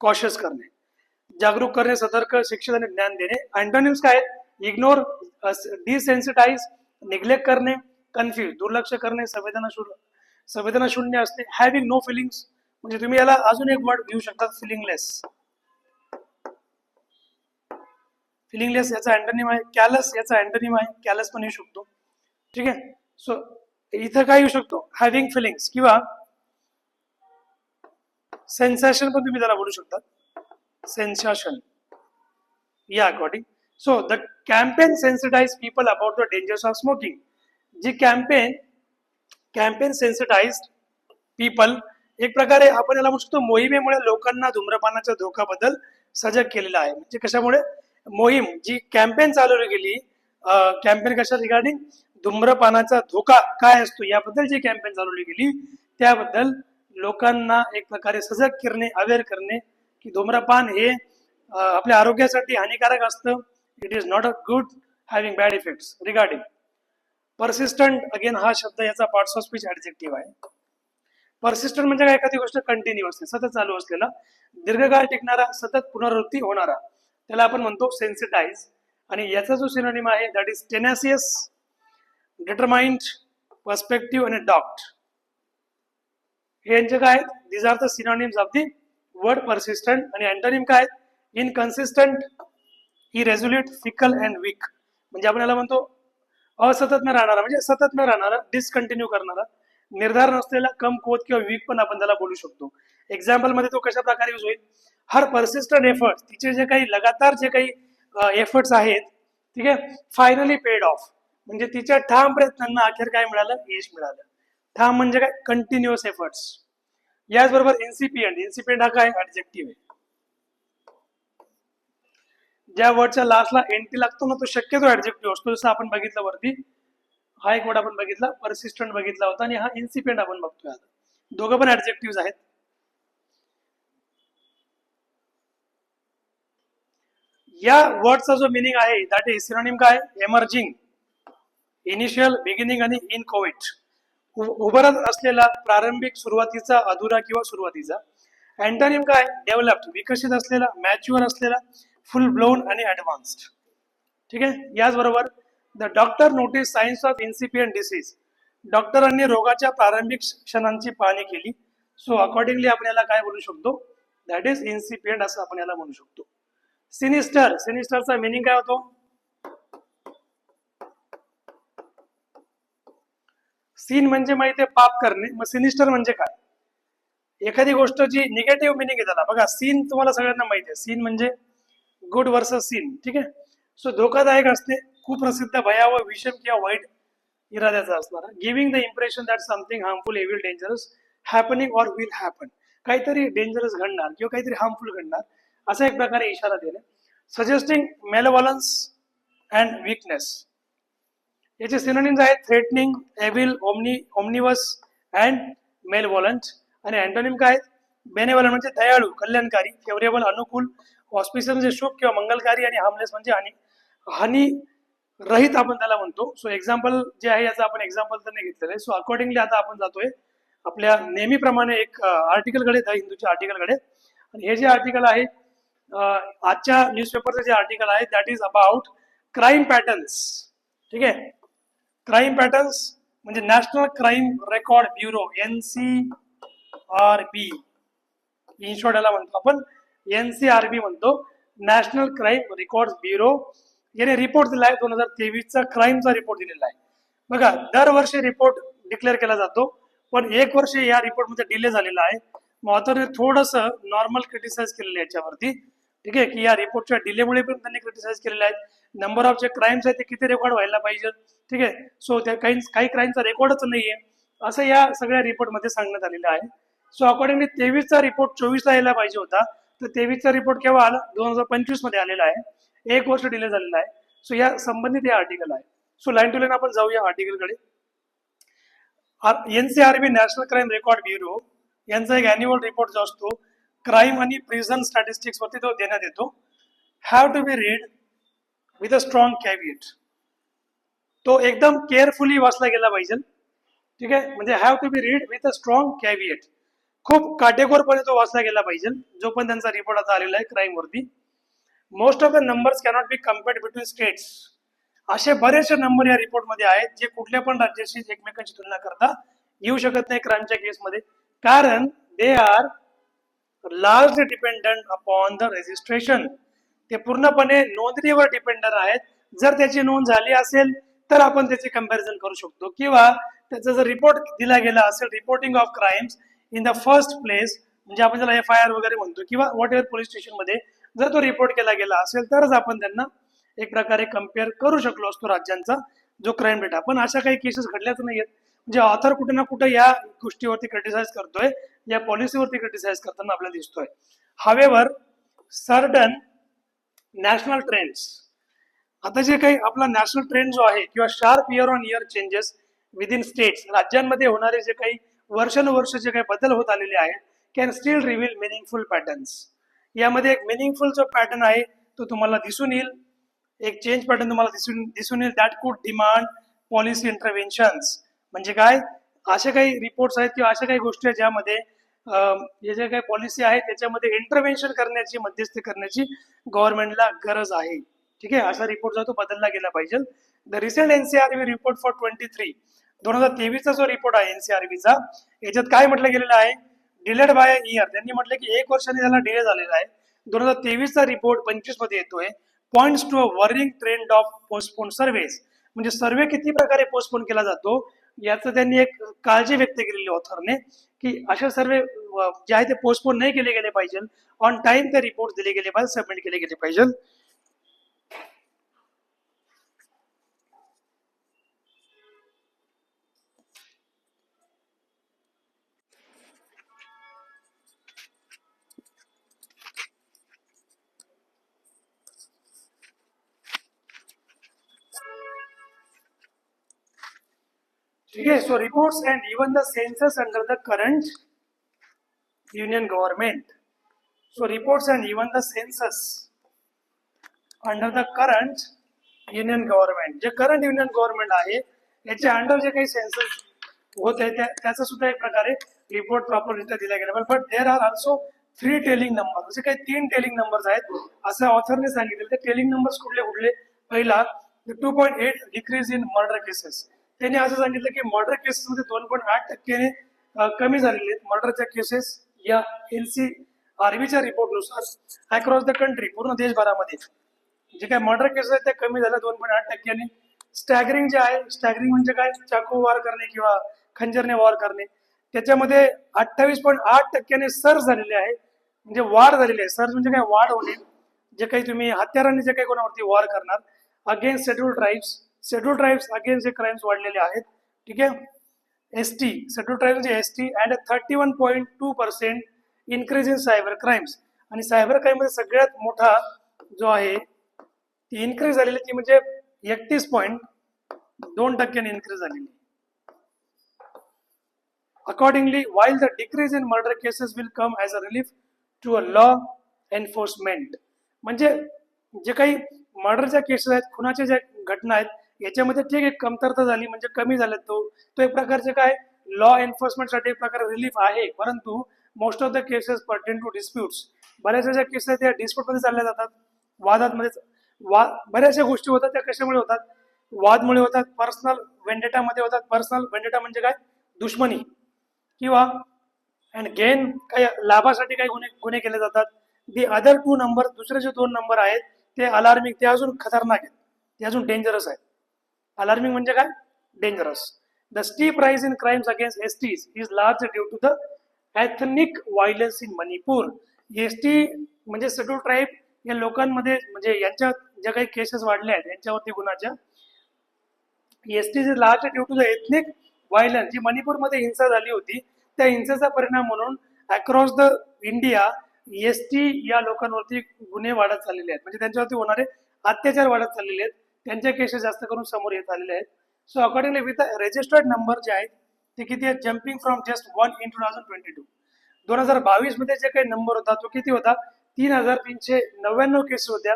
कॉशियस करणे, जागरूक करणे, सतर्क, शिक्षित आणि ज्ञान देणे. अँटोनिम्स काय आहेत, इग्नोर, डिसेन्सिटाईज, निग्लेक्ट करणे, कन्फ्यूज, दुर्लक्ष करणे, संवेदना शून्य असणे. हॅव्हिंग नो फिलिंग्स, म्हणजे तुम्ही याला अजून एक वर्ड घेऊ शकता, फिलिंगलेस. फिलिंगलेस याचा अँटोनिम आहे. कॅलस याचा अँटोनिम आहे, कॅलस पण येऊ शकतो. ठीक आहे. सो इथं काय येऊ शकतो, हॅव्हिंग फिलिंग्स किंवा सेन्सेशन पण तुम्ही त्याला बोलू शकता, सेन्सेशन या according. So the campaign sensitise people about the dangers of smoking. जी कॅम्पेन सेन्सिटाईज पीपल, एक प्रकारे आपण याला म्हणू शकतो मोहिमेमुळे लोकांना धूम्रपानाच्या धोक्याबद्दल सजग केलेला आहे. म्हणजे कशामुळे, मोहीम जी कॅम्पेन चालवली गेली, कॅम्पेन कशा रिगार्डिंग धूम्रपानाचा धोका काय असतो याबद्दल जी कॅम्पेन चालवली गेली, त्याबद्दल लोकांना एक प्रकारे सजग करणे, अवेअर करणे की धूम्रपान हे आपल्या आरोग्यासाठी हानिकारक असतं. It is not a good, having bad effects. Regarding persistent, again हा शब्द याचा पार्ट्स ऑफ स्पीच ऍडजेक्टिव्ह आहे. परसिस्टंट म्हणजे काय, एखादी गोष्ट कंटिन्यू असते, सतत चालू असलेला, दीर्घकाळ टिकणारा, सतत पुनरावृत्ती होणारा, त्याला आपण म्हणतो सेन्सिटाईज. आणि याचा जो सिनोनिम आहे that is tenacious, determined, perspective आणि डॉक्ट. हे यांचे काय आहेत, these are the synonyms of the word persistent. आणि अँटोनिम काय, inconsistent, irresolute, fickle and weak. म्हणजे आपण याला म्हणतो असतत न राहणारा, म्हणजे सतत न राहणारा, डिसकंटिन्यू करणारा, निर्धार नसलेला, कमकुवत किंवा वीक पण आपण त्याला बोलू शकतो. एक्झाम्पल मध्ये तो कशा प्रकारे यूज होईल, हर परसिस्टंट एफर्ट, तिचे जे काही लगातार जे काही एफर्ट्स आहेत, ठीक आहे, फायनली पेड ऑफ, म्हणजे तिच्या ठाम प्रयत्नांना अखेर काय मिळालं, यश मिळालं. ठाम म्हणजे काय, कंटिन्युअस एफर्ट्स. याचबरोबर इन्सिपियंट हा काय ऍडजेक्टिव्ह आहे. ज्या वर्डच्या लास्टला एनटी लागतो ना तो शक्यतो ऍडजेक्टिव्ह असतो. जसं आपण बघितलं वरती, हा एक वर्ड आपण बघितला, परसिस्टंट बघितला होता, आणि हा इन्सिपियंट आपण बघतोय आता. दोघं पण ऍडजेक्टिव्ह आहेत. या वर्डचा जो मिनिंग आहे दॅट इज सिनोनिम काय, एमर्जिंग, इनिशियल, बिगिनिंग आणि इनकोविट, उभरत असलेला, प्रारंभिक, सुरुवातीचा, अधुरा किंवा सुरुवातीचा. अँटोनिम काय, डेव्हलप्ड, विकसित असलेला, मॅच्युअर असलेला, फुल ब्लोन आणि ऍडव्हान्स्ड. ठीक आहे. याचबरोबर the doctor notice signs of incipient disease, डॉक्टरांनी रोगाच्या प्रारंभिक क्षणांची पाहणी केली. सो अकॉर्डिंगली आपण याला काय बोलू शकतो, दॅट इज इन्सिपियंट असं आपण याला म्हणू शकतो. सिनिस्टरचा मिनिंग काय होतो, सीन म्हणजे माहिती आहे पाप करणे, मग सिनिस्टर म्हणजे काय, एखादी गोष्ट जी निगेटिव्ह मिनिंग आहे त्याला. बघा सीन तुम्हाला सगळ्यांना माहिती आहे, सीन म्हणजे गुड वर्सेस सीन. ठीक आहे. सो धोकादायक असते, कुप्रसिद्ध, भयावह, विषम किंवा वाईट इराद्याचा असणारा. Giving the impression that something harmful, Evil, dangerous happening or will happen, काहीतरी डेंजरस घडणार किंवा काहीतरी हार्मफुल घडणार असा एक प्रकारे इशारा देणे. Suggesting malevolence and weakness. याचे सिनोनिम्स आहेत threatening, evil, ominous and malevolent. आणि अँटोनिम काय, बेनेव्हलंट म्हणजे दयाळू, कल्याणकारी, फेवरेबल, अनुकूल, ऑस्पिशियस म्हणजे शुभ किंवा मंगलकारी आणि हार्मलेस म्हणजे हानी रहित आपण त्याला म्हणतो. सो एक्झाम्पल जे आहे याचं आपण एक्झाम्पल तर नाही घेतलेलं आहे. सो अकॉर्डिंगली आता आपण जातोय आपल्या नेहमीप्रमाणे एक आर्टिकलकडे, द हिंदूच्या आर्टिकलकडे. आणि हे जे आर्टिकल आहे आजच्या न्यूजपेपरचं जे आर्टिकल आहे that is about crime patterns. ठीक आहे, क्राईम पॅटर्न्स म्हणजे national crime record bureau, NCRB in short याला म्हणतो आपण, NCRB म्हणतो, नॅशनल क्राईम रेकॉर्ड ब्युरो. याने रिपोर्ट दिला आहे 2023चा क्राईमचा रिपोर्ट दिलेला आहे. बघा, दरवर्षी रिपोर्ट डिक्लेअर केला जातो, पण एक वर्ष या रिपोर्टमध्ये डिले झालेला आहे. मग ऑथरने थोडंसं नॉर्मल क्रिटिसाइज केलेलं आहे याच्यावरती. ठीक आहे, की या रिपोर्टच्या डिलेमुळे पण त्यांनी क्रिटिसाइज केलेले आहेत. नंबर ऑफ जे क्राईम्स आहेत ते किती रेकॉर्ड व्हायला पाहिजे. ठीक आहे, सो त्या काही क्राईमचा रेकॉर्डच नाहीये असं या सगळ्या रिपोर्टमध्ये सांगण्यात आलेलं आहे. सो अकॉर्डिंगली 23चा रिपोर्ट 24ला यायला पाहिजे होता, तर 23चा रिपोर्ट केव्हा आला, 2025 मध्ये आलेला आहे. एक वर्ष डिले झालेला आहे. सो या संबंधित हे आर्टिकल आहे. सो लाईन टू लाईन आपण जाऊया आर्टिकलकडे. NCRB national crime record bureau यांचा एक अॅन्युअल रिपोर्ट जो असतो क्राईम आणि प्रिझन स्टॅटिस्टिक्स वरती तो देण्यात येतो. Have to be read with a strong caveat. तो एकदम केअरफुली वाचला गेला पाहिजे. ठीक आहे, म्हणजे have to be read with a strong caveat. खूप काटेकोरपणे तो वाचला गेला पाहिजे जो पण त्यांचा रिपोर्ट आता आलेला आहे क्राईम वरती. Most of the numbers cannot be compared between states. असे बरेचसे नंबर या रिपोर्टमध्ये आहेत जे कुठल्या पण राज्याशी एकमेकांची तुलना करता येऊ शकत नाही क्राईमच्या केसमध्ये, कारण they are largely dependent upon the registration. ते पूर्णपणे नोंदणीवर डिपेंडंट आहेत. जर त्याची नोंद झाली असेल तर आपण त्याची कंपॅरिझन करू शकतो, किंवा त्याचा जर रिपोर्ट दिला गेला असेल, reporting of crimes in the first place, म्हणजे आपण त्याला FIR वगैरे म्हणतो, किंवा व्हॉट एव्हर पोलीस स्टेशनमध्ये जर तो रिपोर्ट केला गेला असेल तरच आपण त्यांना एक प्रकारे कम्पेअर करू शकलो असतो राज्यांचा जो क्राईम डेटा. पण अशा काही केसेस घडल्याच नाहीयेत. म्हणजे ऑथर कुठे ना कुठे या गोष्टीवरती क्रिटिसाइज करतोय, या पॉलिसीवरती क्रिटिसाइज करताना आपल्याला दिसतोय. हावेवर सर्टन नॅशनल ट्रेंड्स, आता जे काही आपला नॅशनल ट्रेंड जो आहे किंवा sharp year on year changes within states, राज्यांमध्ये होणारे जे काही वर्षानुवर्ष जे काही बदल होत आलेले आहेत, can still reveal meaningful patterns. यामध्ये एक मिनिंगफुल जो पॅटर्न आहे तो तुम्हाला दिसून येईल, एक चेंज पॅटर्न तुम्हाला दिसून येईल. दॅट कुड डिमांड पॉलिसी इंटरव्हेन्शन्स. म्हणजे काय, असे काही रिपोर्ट्स आहेत किंवा अशा काही गोष्टी आहेत ज्यामध्ये हे जे काही पॉलिसी आहे त्याच्यामध्ये इंटरव्हेन्शन करण्याची, मध्यस्थी करण्याची गव्हर्नमेंटला गरज आहे. ठीक आहे, असा रिपोर्ट जो तो बदलला गेला पाहिजे. The recent NCRB report for 2023चा जो रिपोर्ट आहे NCRBचा, याच्यात काय म्हटलं गेलेलं आहे, डिलेड बाय इयर. त्यांनी म्हटलं की एक वर्षाने त्याला डिले झालेला आहे. 2023चा रिपोर्ट 25 मध्ये येतोय. Points to a worrying trend of postponed surveys. म्हणजे सर्वे किती प्रकारे पोस्टपोन केला जातो याचं त्यांनी एक काळजी व्यक्त केलेली ऑथरने, की अशा सर्वे जे आहे ते पोस्टपोन नाही केले गेले पाहिजे, ऑन टाइम ते रिपोर्ट दिले गेले पाहिजे, सबमिट केले गेले पाहिजे. ठीक है, so reports and even the census under the current union government. So reports and even the census under the current union government. जे करंट युनियन गव्हर्नमेंट आहे याच्या अंडर जे काही सेन्सस होत आहे त्याचा सुद्धा एक प्रकारे रिपोर्ट प्रॉपररित्या दिला गेला. But there are also 3 telling number, असे काही 3 टेलिंग नंबर्स आहेत असं ऑथरने सांगितलं. ते टेलिंग नंबर्स कुठले कुठले, पहिला 2.8 डिक्रीज इन मर्डर केसेस. त्यांनी असं सांगितलं की मर्डर केसेसमध्ये 2.8% कमी झालेले आहेत मर्डरच्या केसेस या NCRBच्या रिपोर्टनुसार अक्रॉस द कंट्री, पूर्ण देशभरामध्ये जे काही मर्डर केसेस आहेत ते कमी झाल्या 2.8%. स्टॅगरिंग जे आहे, स्टॅगरिंग म्हणजे काय, चाकू वार करणे किंवा खंजरने वार करणे, त्याच्यामध्ये 28.8% सर्ज झालेले आहे, म्हणजे वाढ झालेली आहे. सर्ज म्हणजे काय, वाढ होणे. जे काही तुम्ही हत्यारांनी जे काही कोणावरती वॉर करणार अगेन्स्ट शेड्यूल ट्राईब्स अगेन्स्ट जे क्राईम्स वाढलेले आहेत. ठीक आहे, ST शेड्यूल ट्राईब्स म्हणजे ST and 31.2% increase in cyber crimes. आणि सायबर क्राईम मध्ये सगळ्यात मोठा जो आहे ती इन्क्रीज झालेली ती म्हणजे 31.2% इन्क्रीज झालेली. Accordingly, while the decrease in murder cases will come as a relief to a law enforcement, म्हणजे जे काही मर्डरच्या केसेस आहेत, खुनाच्या ज्या घटना आहेत, याच्यामध्ये ठीक एक कमतरता झाली, म्हणजे कमी झाला तो एक प्रकारचे काय लॉ एन्फोर्समेंटसाठी एक प्रकार रिलीफ आहे. परंतु most of the cases pertain to disputes, बऱ्याचशा ज्या केसेस आहेत त्या डिस्प्यूटमध्ये चालल्या जातात, वादांमध्ये. बऱ्याचशा गोष्टी होतात त्या कशामुळे होतात, वादमुळे होतात, पर्सनल वेंडेटामध्ये होतात. पर्सनल वेंडेटा म्हणजे काय, दुश्मनी किंवा अँड गेन, काही लाभासाठी काही गुन्हे गुन्हे केले जातात. दी अदर टू नंबर, दुसरे जे दोन नंबर आहेत ते अलार्मिंग, ते अजून खतरनाक आहेत, ते अजून डेंजरस आहेत. अलार्मिंग म्हणजे काय, dangerous. The steep rise in crimes against STs is large due to the ethnic violence in Manipur. ST म्हणजे शेड्यूल ट्राईब या लोकांमध्ये, म्हणजे यांच्या ज्या काही केसेस वाढल्या आहेत यांच्यावरती गुन्हाच्या, ST is large due to the ethnic violence. जी मणिपूरमध्ये हिंसा झाली होती, त्या हिंसेचा परिणाम म्हणून अक्रॉस द इंडिया एसटी या लोकांवरती गुन्हे वाढत चाललेले आहेत, म्हणजे त्यांच्यावरती होणारे अत्याचार वाढत चाललेले आहेत, त्यांच्या केसेस जास्त करून समोर येत आलेले आहेत. So accordingly with registered number जे आहेत ते किती आहेत, जम्पिंग फ्रॉम जस्ट 1 इन 2022. 2022 मध्ये जे काही नंबर होता तो किती होता, 3,399 केसेस होत्या.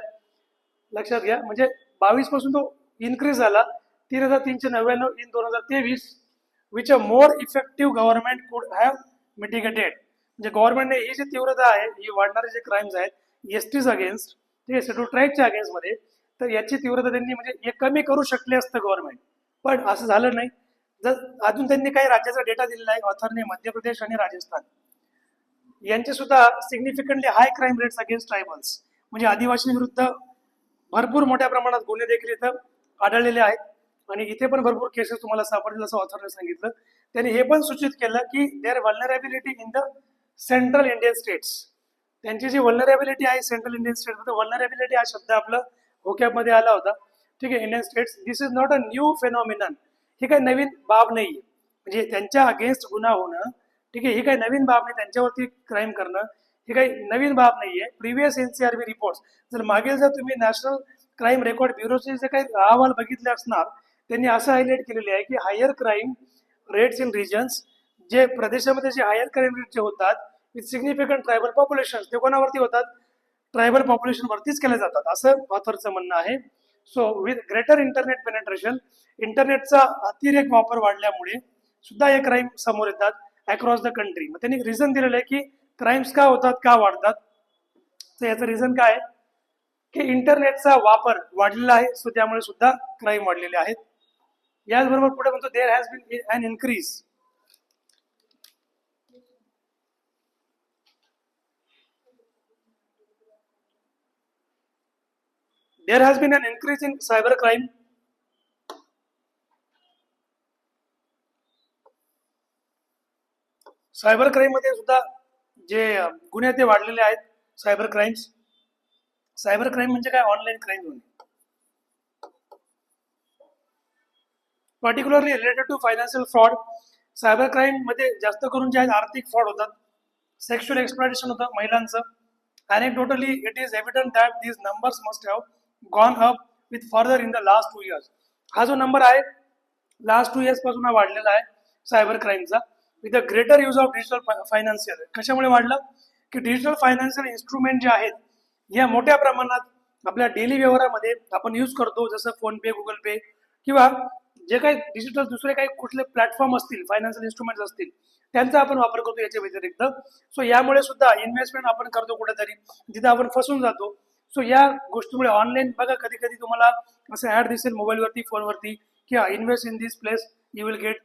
लक्षात घ्या, म्हणजे 22 पासून तो इन्क्रीज झाला 3,399 in 2023, which a more effective government कुड हॅव मिटिगेटेड. म्हणजे गव्हर्नमेंटने ही जी तीव्रता आहे, ही वाढणारे जे क्राईम्स आहेत एसटीज अगेन्स्ट, ते शेड्यूल ट्राईबच्या अगेन्स्ट मध्ये, तर याची तीव्रता त्यांनी म्हणजे हे कमी करू शकले असतं गव्हर्नमेंट, पण असं झालं नाही. जर अजून त्यांनी काही राज्याचा डेटा दिलेला आहे ऑथरने, मध्य प्रदेश आणि राजस्थान यांचे सुद्धा सिग्निफिकंटली हाय क्राईम रेट्स अगेन्स्ट ट्रायबल्स, म्हणजे आदिवासी विरुद्ध भरपूर मोठ्या प्रमाणात गुन्हे देखील इथं आढळलेले आहेत. आणि इथे पण भरपूर केसेस तुम्हाला सापडतील असं ऑथरने सांगितलं. त्यांनी हे पण सूचित केलं की their vulnerability in the central Indian states, त्यांची जी व्हल्नरेबिलिटी आहे सेंट्रल इंडियन स्टेट्स, व्हल्नरेबिलिटी हा शब्द आपलं होकॅबमध्ये आला होता, ठीक आहे, Indian states. This is not a new phenomenon, ही काही नवीन बाब नाही, म्हणजे त्यांच्या अगेन्स्ट गुन्हा होणं, ठीक आहे, ही काही नवीन बाब नाही, त्यांच्यावरती क्राईम करणं ही काही नवीन बाब नाहीये. प्रिव्हियस एनसीआरबी रिपोर्ट्स, जर मागील जर तुम्ही नॅशनल क्राईम रेकॉर्ड ब्युरोचे जे काही अहवाल बघितले असणार, त्यांनी असं हायलाइट केलेले आहे की higher crime rates in regions, जे प्रदेशामध्ये जे हायर क्राईम रेट जे होतात विथ सिग्निफिकंट ट्रायबल पॉप्युलेशन, ते कोणावरती होतात, ट्रायबल पॉप्युलेशन वरतीच केले जातात, असं ऑथरचं म्हणणं आहे. So with greater internet penetration, इंटरनेटचा अतिरेक वापर वाढल्यामुळे सुद्धा हे क्राईम समोर येतात अक्रॉस द कंट्री. मग त्यांनी रिझन दिलेलं आहे की क्राईम्स का होतात, का वाढतात, तर याचं रिझन काय आहे की इंटरनेटचा वापर वाढलेला आहे, सो त्यामुळे सुद्धा क्राईम वाढलेले आहेत. याचबरोबर पुढे म्हणतो there has been an increase, there has been an increase in cyber crime. Cyber crime मध्ये सुद्धा जे गुन्हे ते वाढलेले आहेत. सायबर क्राईम्स, सायबर क्राईम म्हणजे काय, ऑनलाईन क्राईम होणे, particularly related to financial fraud. Cyber crime मध्ये जास्त करून जे आहेत आर्थिक फ्रॉड होतात, सेक्शुअल एक्सप्लॉयटेशन होतं महिलांचं. Anecdotally, it is evident that these numbers must have gone up with further in the last 2 years. हा जो नंबर आहे लास्ट 2 years पासून हा वाढलेला आहे सायबर क्राईमचा, with the greater use of digital financial. कशामुळे वाढलं की डिजिटल फायनान्शियल इन्स्ट्रुमेंट जे आहेत या मोठ्या प्रमाणात आपल्या डेली व्यवहारामध्ये आपण यूज करतो, जसं फोन पे, गुगल पे किंवा जे काही डिजिटल दुसरे काही कुठले प्लॅटफॉर्म असतील, फायनान्शियल इन्स्ट्रुमेंट असतील, त्यांचा आपण वापर करतो याच्या व्यतिरिक्त. सो यामुळे सुद्धा इन्व्हेस्टमेंट आपण करतो कुठेतरी, जिथे आपण फसून जातो. सो या गोष्टीमुळे ऑनलाईन बघा, कधी कधी तुम्हाला असं ऍड दिसेल मोबाईलवरती, फोनवरती, की invest in this place, you will get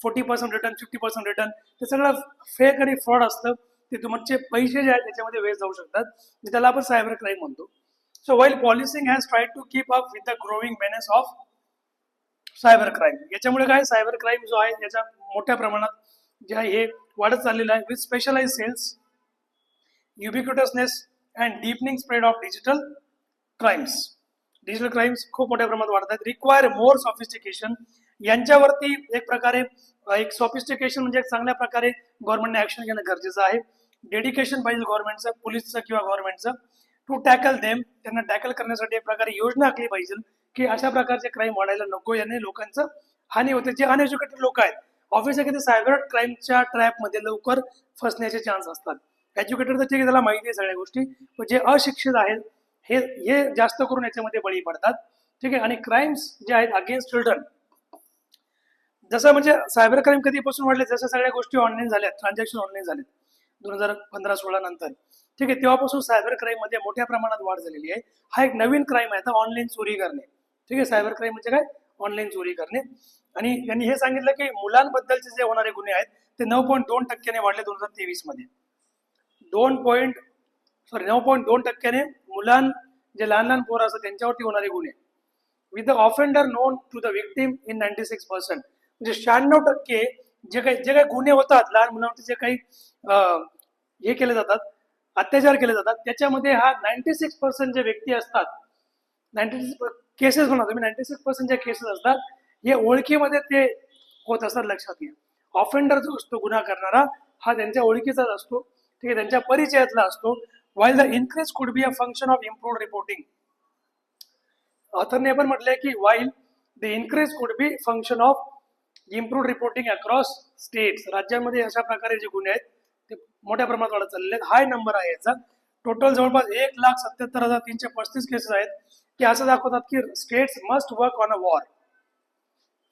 40% return, 50% return. ते सगळं फेक आणि फ्रॉड असतं, ते तुमचे पैसे जे आहेत त्याच्यामध्ये वेस्ट जाऊ शकतात, त्याला आपण सायबर क्राईम म्हणतो. So while policing has tried to keep up with the growing menace of cyber crime. याच्यामुळे काय, सायबर क्राईम जो आहे याच्या मोठ्या प्रमाणात जे आहे हे वाढत चाललेलं आहे. With specialise cells, ubiquitousness and deepening spread of digital crimes. Digital crimes खूप मोठ्या प्रमाणात वाढत आहेत. रिक्वायर मोर सॉफिस्टिकेशन, यांच्यावरती एक प्रकारे एक सॉफिस्टिकेशन म्हणजे एक चांगल्या प्रकारे गव्हर्नमेंटने ऍक्शन घेणं गरजेचं आहे. डेडिकेशन पाहिजे गव्हर्नमेंटचं, पोलिसचं किंवा गव्हर्नमेंटचं, टू टॅकल देम, त्यांना टॅकल करण्यासाठी एक प्रकारे योजना आखली पाहिजे की अशा प्रकारचे क्राईम वाढायला नको, याने लोकांचं हानी होते. जे अनएज्युकेटेड लोक आहेत ऑफिसच्या किती सायबर क्राईमच्या ट्रॅपमध्ये लवकर फसण्याचे चान्स असतात. एज्युकेटेड तर ठीक आहे, त्याला माहिती आहे सगळ्या गोष्टी, पण जे अशिक्षित आहेत हे हे जास्त करून याच्यामध्ये बळी पडतात. ठीक आहे. आणि क्राईम्स जे आहेत अगेन्स्ट चिल्ड्रन, जसं म्हणजे सायबर क्राईम कधीपासून वाढले, जसं सगळ्या गोष्टी ऑनलाईन झाल्या, ट्रान्झॅक्शन ऑनलाईन झाले 2015-16 नंतर. ठीक आहे. तेव्हापासून सायबर क्राईम मध्ये मोठ्या प्रमाणात वाढ झालेली आहे. हा एक नवीन क्राईम आहे आता, ऑनलाईन चोरी करणे. ठीक आहे. सायबर क्राईम म्हणजे काय? ऑनलाईन चोरी करणे. आणि यांनी हे सांगितलं की मुलांबद्दलचे जे होणारे गुन्हे आहेत ते 9.2% वाढले 2023 मध्ये. 9.2% मुलां, जे लहान लहान पोरं असतात त्यांच्यावरती होणारे गुन्हे, with the offender known to the victim in 96%. म्हणजे 96% जे काही गुन्हे होतात लहान मुलांवरती, जे काही हे केले जातात, अत्याचार केले जातात, त्याच्यामध्ये हा 96% जे व्यक्ती असतात, 96 केसेस म्हणा तुम्ही, 96% ज्या केसेस असतात हे ओळखीमध्ये ते होत असतात. लक्षात घ्या. ऑफेंडर जो असतो, गुन्हा करणारा, हा त्यांच्या ओळखीचाच असतो. ठीक आहे. त्यांच्या परिचयातला असतो. While the increase could be a function of improved reporting. ऑथरने पण म्हटलंय की while the increase could be function of improved reporting across states. राज्यांमध्ये अशा प्रकारे जे गुन्हे आहेत ते मोठ्या प्रमाणात वाढत चाललेले आहेत. हाय नंबर आहे याचा. टोटल जवळपास 1,77,335 केसेस आहेत की असं दाखवतात की states must work on a war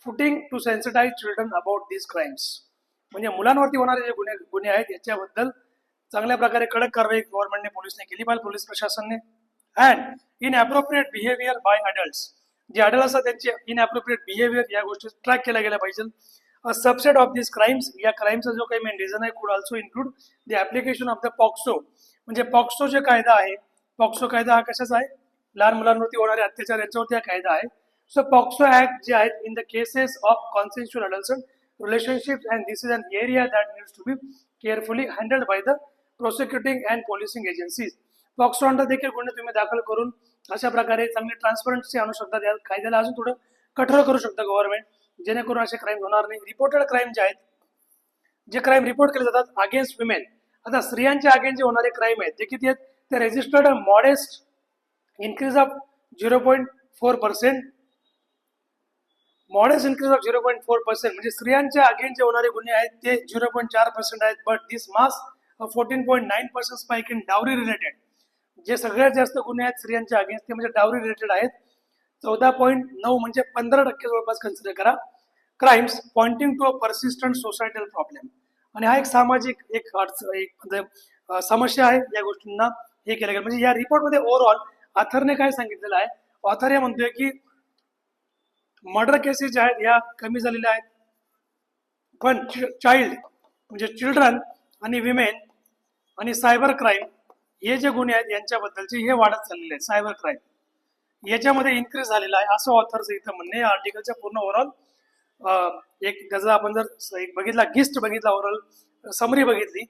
footing to sensitise children about this crimes. म्हणजे मुलांवरती होणारे जे गुन्हे आहेत याच्याबद्दल चांगल्या प्रकारे कडक कारवाई गव्हर्नमेंटने, पोलिसने केली पाहिजे, पोलीस प्रशासनने. And inappropriate behaviour by adults. जे अडल्ट असतात त्यांचे इनअप्रोप्रिएट बिहेवियर या गोष्टी ट्रॅक केल्या गेल्या पाहिजे. A subset of this crimes, या क्राईमचा जो काही मेन रिझन आहे, कुड also include the application of the POCSO. म्हणजे पॉक्सो जे कायदा आहे, पॉक्सो कायदा हा कशाचा आहे? लहान मुलांवरती होणारे अत्याचार याच्यावरती हा कायदा आहे. So POCSO Act जे आहेत, in the cases of consensual adolescent relationships, and this is an area that needs to be carefully handled by the prosecuting and policing agencies. POCSO under देखील गुन्हे तुम्ही दाखल करून अशा प्रकारे चांगली ट्रान्सपरन्सी आणू शकतात. या कायद्याला अजून थोडं कठोर करू शकतं गव्हर्नमेंट, जेणेकरून असे क्राईम होणार नाही. रिपोर्टेड क्राईम जे आहेत, जे क्राईम रिपोर्ट केले जातात अगेन्स्ट विमेन, आता स्त्रियांच्या अगेन्स्ट जे होणारे क्राईम आहेत ते किती आहेत? ते registered modest increase of 0.4%. Modest increase of 0.4%. म्हणजे स्त्रियांच्या अगेन्स्ट जे होणारे गुन्हे आहेत ते 0.4% आहेत. But this mass 14.9% spike in dowry related. जे सगळ्यात जास्त गुन्हे आहेत स्त्रियांच्या अगेन्स्ट ते म्हणजे डावरी रिलेटेड आहेत. 14.9 म्हणजे 15% जवळपास कन्सिडर करा. Crimes pointing to a persistent societal problem. आणि हा एक सामाजिक समस्या आहे. या गोष्टींना हे केलं गेलं. म्हणजे या रिपोर्टमध्ये ओव्हरऑल ऑथरने काय सांगितलेलं आहे? ऑथर हे म्हणतोय की मर्डर केसेस जे आहेत या कमी झालेल्या आहेत, पण चाइल्ड म्हणजे चिल्ड्रन आणि विमेन आणि सायबर क्राईम हे जे गुन्हे आहेत यांच्याबद्दलचे हे वाढत चाललेले आहेत. सायबर क्राईम याच्यामध्ये इन्क्रीज झालेला आहे असं ऑथरचं इथं म्हणणे. या आर्टिकलच्या पूर्ण ओव्हरऑल एक त्याचा आपण जर एक बघितला, गिस्ट बघितला, ओव्हरऑल समरी बघितली,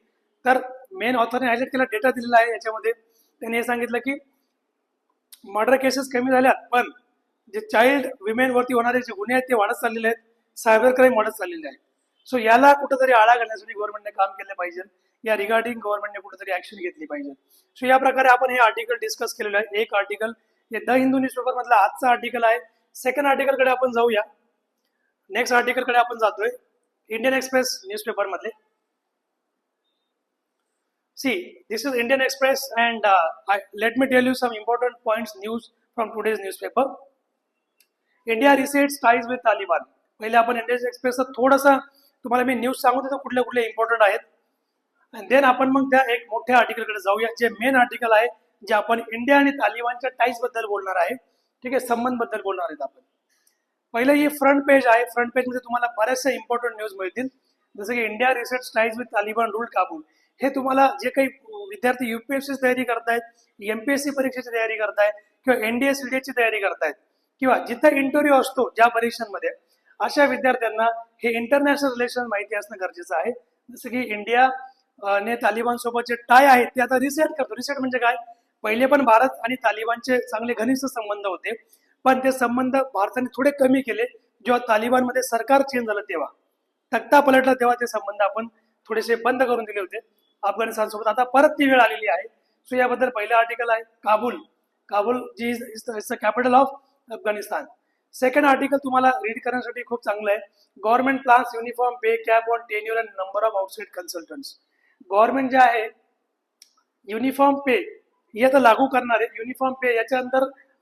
तर मेन ऑथरने हायलाइट केला डेटा दिलेला आहे. याच्यामध्ये त्यांनी हे सांगितलं की मर्डर केसेस कमी झाल्यात, पण जे चाइल्ड विमेन वरती होणारे जे गुन्हे आहेत ते वाढत चाललेले आहेत. सायबर क्राईम वाढत चाललेले आहे. सो याला कुठेतरी आळा घालण्यासाठी गव्हर्नमेंटने काम केलं पाहिजे. या रिगार्डिंग गव्हर्नमेंटने कुठेतरी ऍक्शन घेतली पाहिजे. सो या प्रकारे आपण हे आर्टिकल डिस्कस केलेलं आहे. एक आर्टिकल हे द हिंदू न्यूजपेपर मधला आजचा आर्टिकल आहे. सेकंड आर्टिकल कडे आपण जाऊया. नेक्स्ट आर्टिकल कडे आपण जातोय इंडियन एक्सप्रेस न्यूजपेपर मधले. See, this is Indian Express, and let me tell you some important points news from today's newspaper. India resets ties with Taliban. पहिले आपण इंडियन एक्सप्रेसचा थोडासा तुम्हाला मी न्यूज सांगू देतो कुठले कुठले इम्पॉर्टंट आहेत, आणि देन आपण मग त्या एक मोठ्या आर्टिकलकडे जाऊया, जे मेन आर्टिकल आहे, जे आपण इंडिया आणि तालिबानच्या टाईज बद्दल बोलणार आहे. ठीक आहे, संबंध बद्दल बोलणार आहेत आपण. पहिले ही फ्रंट पेज आहे. फ्रंट पेज मध्ये तुम्हाला बऱ्याचशा इम्पॉर्टंट न्यूज मिळतील, जसं की India receipts ties with Taliban rule Kabul. हे तुम्हाला जे काही विद्यार्थी युपीएससी तयारी करतायत, एमपीएससी परीक्षेची तयारी करतायत, किंवा एनडीए सीडीएची तयारी करतायत, किंवा जिथं इंटरव्ह्यू असतो ज्या परीक्षांमध्ये, अशा विद्यार्थ्यांना हे इंटरनॅशनल रिलेशन माहिती असणं गरजेचं आहे. जसं की इंडिया ने तालिबान सोबत जे टाय आहेत ते आता रिसेट करतो. रिसेट म्हणजे काय? पहिले पण भारत आणि तालिबानचे चांगले घनिष्ठ संबंध होते, पण ते संबंध भारताने थोडे कमी केले जेव्हा तालिबानमध्ये सरकार चेंज झालं, तेव्हा तख्ता पलटला, तेव्हा ते संबंध आपण थोडेसे बंद करून दिले होते अफगाणिस्तान सोबत. आता परत ती वेळ आलेली आहे. सो याबद्दल पहिलं आर्टिकल आहे काबूल. काबूल जी is the capital of Afghanistan. Second article तुम्हाला रीड करण्यासाठी खूप चांगलं आहे. Government plans uniform pay cap on tenure and number of outside consultants. Government जे आहे युनिफॉर्म पे ही आता लागू करणार आहे युनिफॉर्म पे. याच्या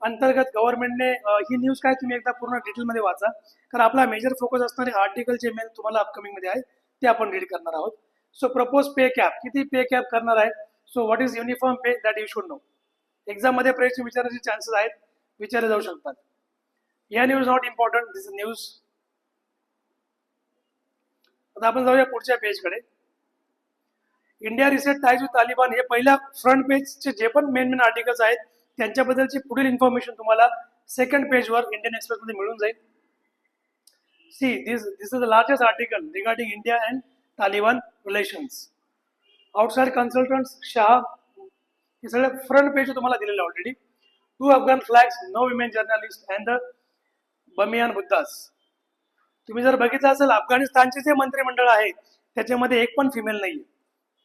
अंतर्गत गव्हर्नमेंटने ही न्यूज काय तुम्ही एकदा पूर्ण डिटेलमध्ये वाचा, कारण आपला मेजर फोकस असणारे आर्टिकल जे मेन तुम्हाला अपकमिंग मध्ये आहे ते आपण रीड करणार आहोत. सो प्रपोज पे कॅप, किती पे कॅप करणार आहे. So what is uniform pay that you should know. Exam मध्ये प्रश्न विचारण्याचे चान्सेस आहेत, विचारले जाऊ शकतात. या news not important, this news. आता आपण जाऊया पुढच्या पेजकडे. India reset ties with Taliban, हे पहिल्या फ्रंट पेजचे जे पण मेन आर्टिकल्स आहेत त्यांच्याबद्दलची पुढील इन्फॉर्मेशन तुम्हाला सेकंड पेजवर इंडियन एक्सप्रेस मध्ये मिळून जाईल. See this is the largest article regarding India and Taliban relations. Outside consultants शाह, हे सगळे फ्रंट पेज तुम्हाला दिलेलं already. 2 Afghan flags, no women journalist and the Bamiyan Buddhas. तुम्ही जर बघितलं असेल अफगाणिस्तानचे जे मंत्रिमंडळ आहे त्याच्यामध्ये एक पण फिमेल नाही.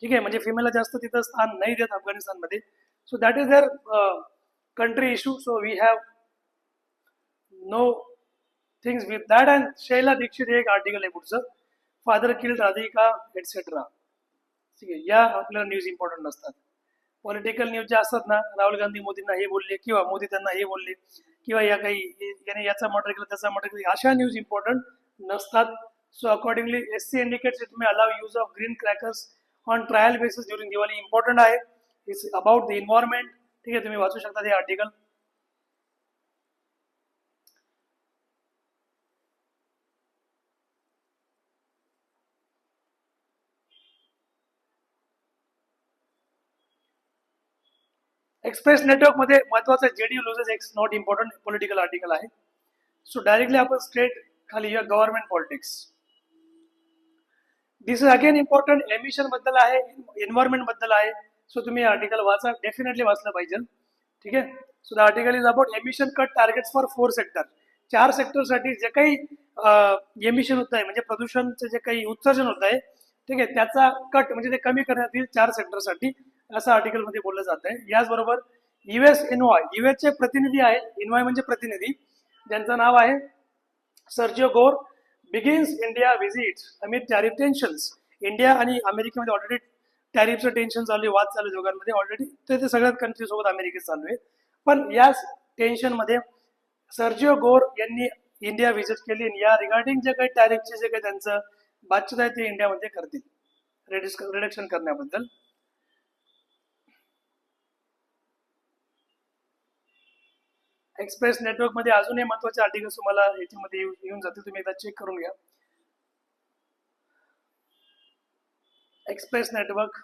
ठीक आहे, म्हणजे फिमेलला जास्त तिथं स्थान नाही देत अफगाणिस्तानमध्ये. So that is their country issue. So we have no things with that. And Shaila Dikshit हे एक आर्टिकल आहे पुढचं, फादर किल्ड राधिका एटसेट्रा. ठीक आहे, या आपल्याला न्यूज इम्पॉर्टंट नसतात. पॉलिटिकल न्यूज ज्या असतात ना, राहुल गांधी मोदींना हे बोलले किंवा मोदी त्यांना हे बोलले किंवा या काही याने याचा मर्डर केला त्याचा मर्डर केला, अशा न्यूज इम्पॉर्टंट नसतात. सो अकॉर्डिंगली SC इंडिकेट्स तुम्ही allow use of green crackers on trial basis during Diwali. Important आहे, इट्स अबाउट द इन्व्हायरमेंट. ठीक आहे, तुम्ही वाचू शकता हे आर्टिकल. एक्सप्रेस नेटवर्क मध्ये महत्वाचं JDU loses x, not important, political article आहे. सो डायरेक्टली आपण स्ट्रेट खाली या government politics. This is again important, emission बद्दल आहे, एन्व्हायरमेंट बद्दल आहे. सो तुम्ही आर्टिकल वाचा, डेफिनेटली वाचलं पाहिजे. ठीक आहे. So the article is about emission cut targets for 4 sector. 4 सेक्टरसाठी जे काही एमिशन होत आहे, म्हणजे प्रदूषणचे जे काही उत्सर्जन होत आहे, ठीक आहे, त्याचा कट म्हणजे ते कमी करण्यात येईल 4 सेक्टरसाठी, असं आर्टिकल मध्ये बोललं जात आहे. याचबरोबर US एनवाय, चे प्रतिनिधी आहेत, एनवाय म्हणजे प्रतिनिधी, ज्यांचं नाव आहे सर्जिओ गोर, begins India visit Amit tariff tensions. India आणि अमेरिकेमध्ये ऑलरेडी टॅरिफचं टेन्शन चालू आहे, वाद चालू आहे दोघांमध्ये ऑलरेडी. ते सगळ्याच कंट्री सोबत अमेरिकेत चालू आहे. पण याच टेन्शनमध्ये सर्जिओ गोर यांनी इंडिया व्हिजिट केली आणि या रिगार्डिंग जे काही टॅरिफचे जे काही त्यांचं बातचीत आहे ते इंडियामध्ये करतील, रिडक्शन करण्याबद्दल. एक्सप्रेस नेटवर्क मध्ये अजूनही महत्वाचे आर्टिकल्स तुम्हाला याच्यामध्ये येऊन जातील, तुम्ही एकदा चेक करून घ्या. Express network.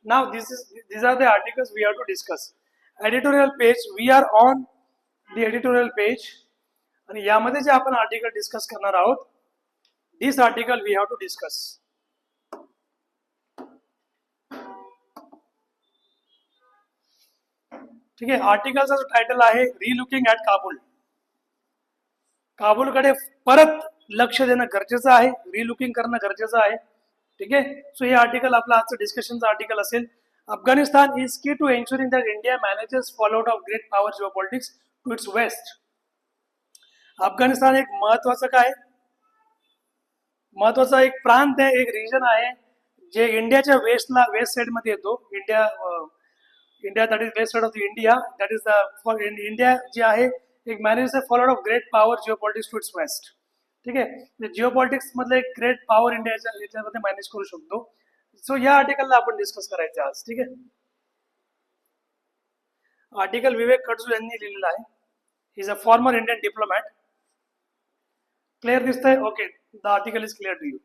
Now these are the articles we have to discuss. Editorial page, we are on the editorial page आणि यामध्ये जे आपण आर्टिकल डिस्कस करणार आहोत, this article we have to discuss. ठीक आहे, आर्टिकलचा जो टायटल आहे रिलुकिंग ॲट काबुल. काबुलकडे परत लक्ष देणं गरजेचं आहे, रिलुकिंग करणं गरजेचं आहे. ठीक आहे. सो हे आर्टिकल आपलं आजचं डिस्कशनचं आर्टिकल असेल. Afghanistan is key to ensuring that India manages fallout of great power geopolitics to its west. Afghanistan एक महत्वाचा एक प्रांत आहे, एक रिजन आहे जे इंडियाच्या वेस्ट साइड मध्ये येतो. India that is west side of the India, that is the India जे आहे एक manage fallout of great power geopolitics to its west. ठीक आहे, जिओपॉलिटिक्स मधलं एक ग्रेट पॉवर इंडियाच्या याच्यामध्ये मॅनेज करू शकतो. सो या आर्टिकलला आपण डिस्कस करायचं आज. ठीक आहे, आर्टिकल विवेक कडजू यांनी लिहिलेलं आहे. Is a former Indian diplomat. Clear दिसतंय? Okay, the article is clear to you.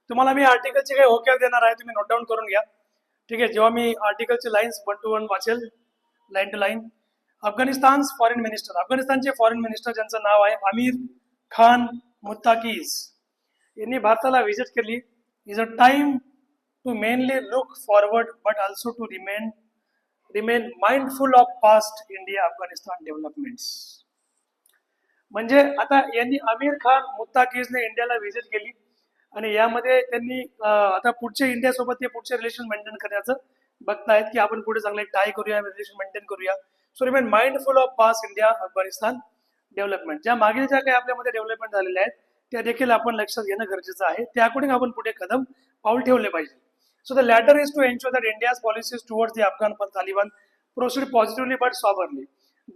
तुम्हाला मी आर्टिकलचे काही होक्या देणार आहे, तुम्ही नोट डाऊन करून घ्या. ठीक आहे, जेव्हा मी आर्टिकलचे लाईन्स 1 to 1 वाचेल, line to line. Afghanistan foreign minister, अफगाणिस्तानचे फॉरेन मिनिस्टर ज्यांचं नाव आहे आमिर खान मुत्ताकीज, यांनी भारताला व्हिजिट केली. Is a time to mainly look forward but also to remain mindful of past India Afghanistan developments. म्हणजे आता यांनी आमिर खान मुत्ताकीजने इंडियाला व्हिजिट केली आणि यामध्ये त्यांनी आता पुढचे इंडियासोबत ते पुढचे रिलेशन मेंटेन करण्याचं बघतायत की आपण पुढे चांगले टाय करूया, रिलेशन मेंटेन करूया. So remain mindful of pass India Afghanistan development. ज्या मागील ज्या काही आपल्यामध्ये डेव्हलपमेंट झालेल्या आहेत त्या देखील आपण लक्षात घेणं गरजेचं आहे. त्या अकॉर्डिंग आपण पुढे कदम पाऊल ठेवले पाहिजे. So the latter is to ensure that India's policies towards the Afghan Taliban proceed positively but soberly.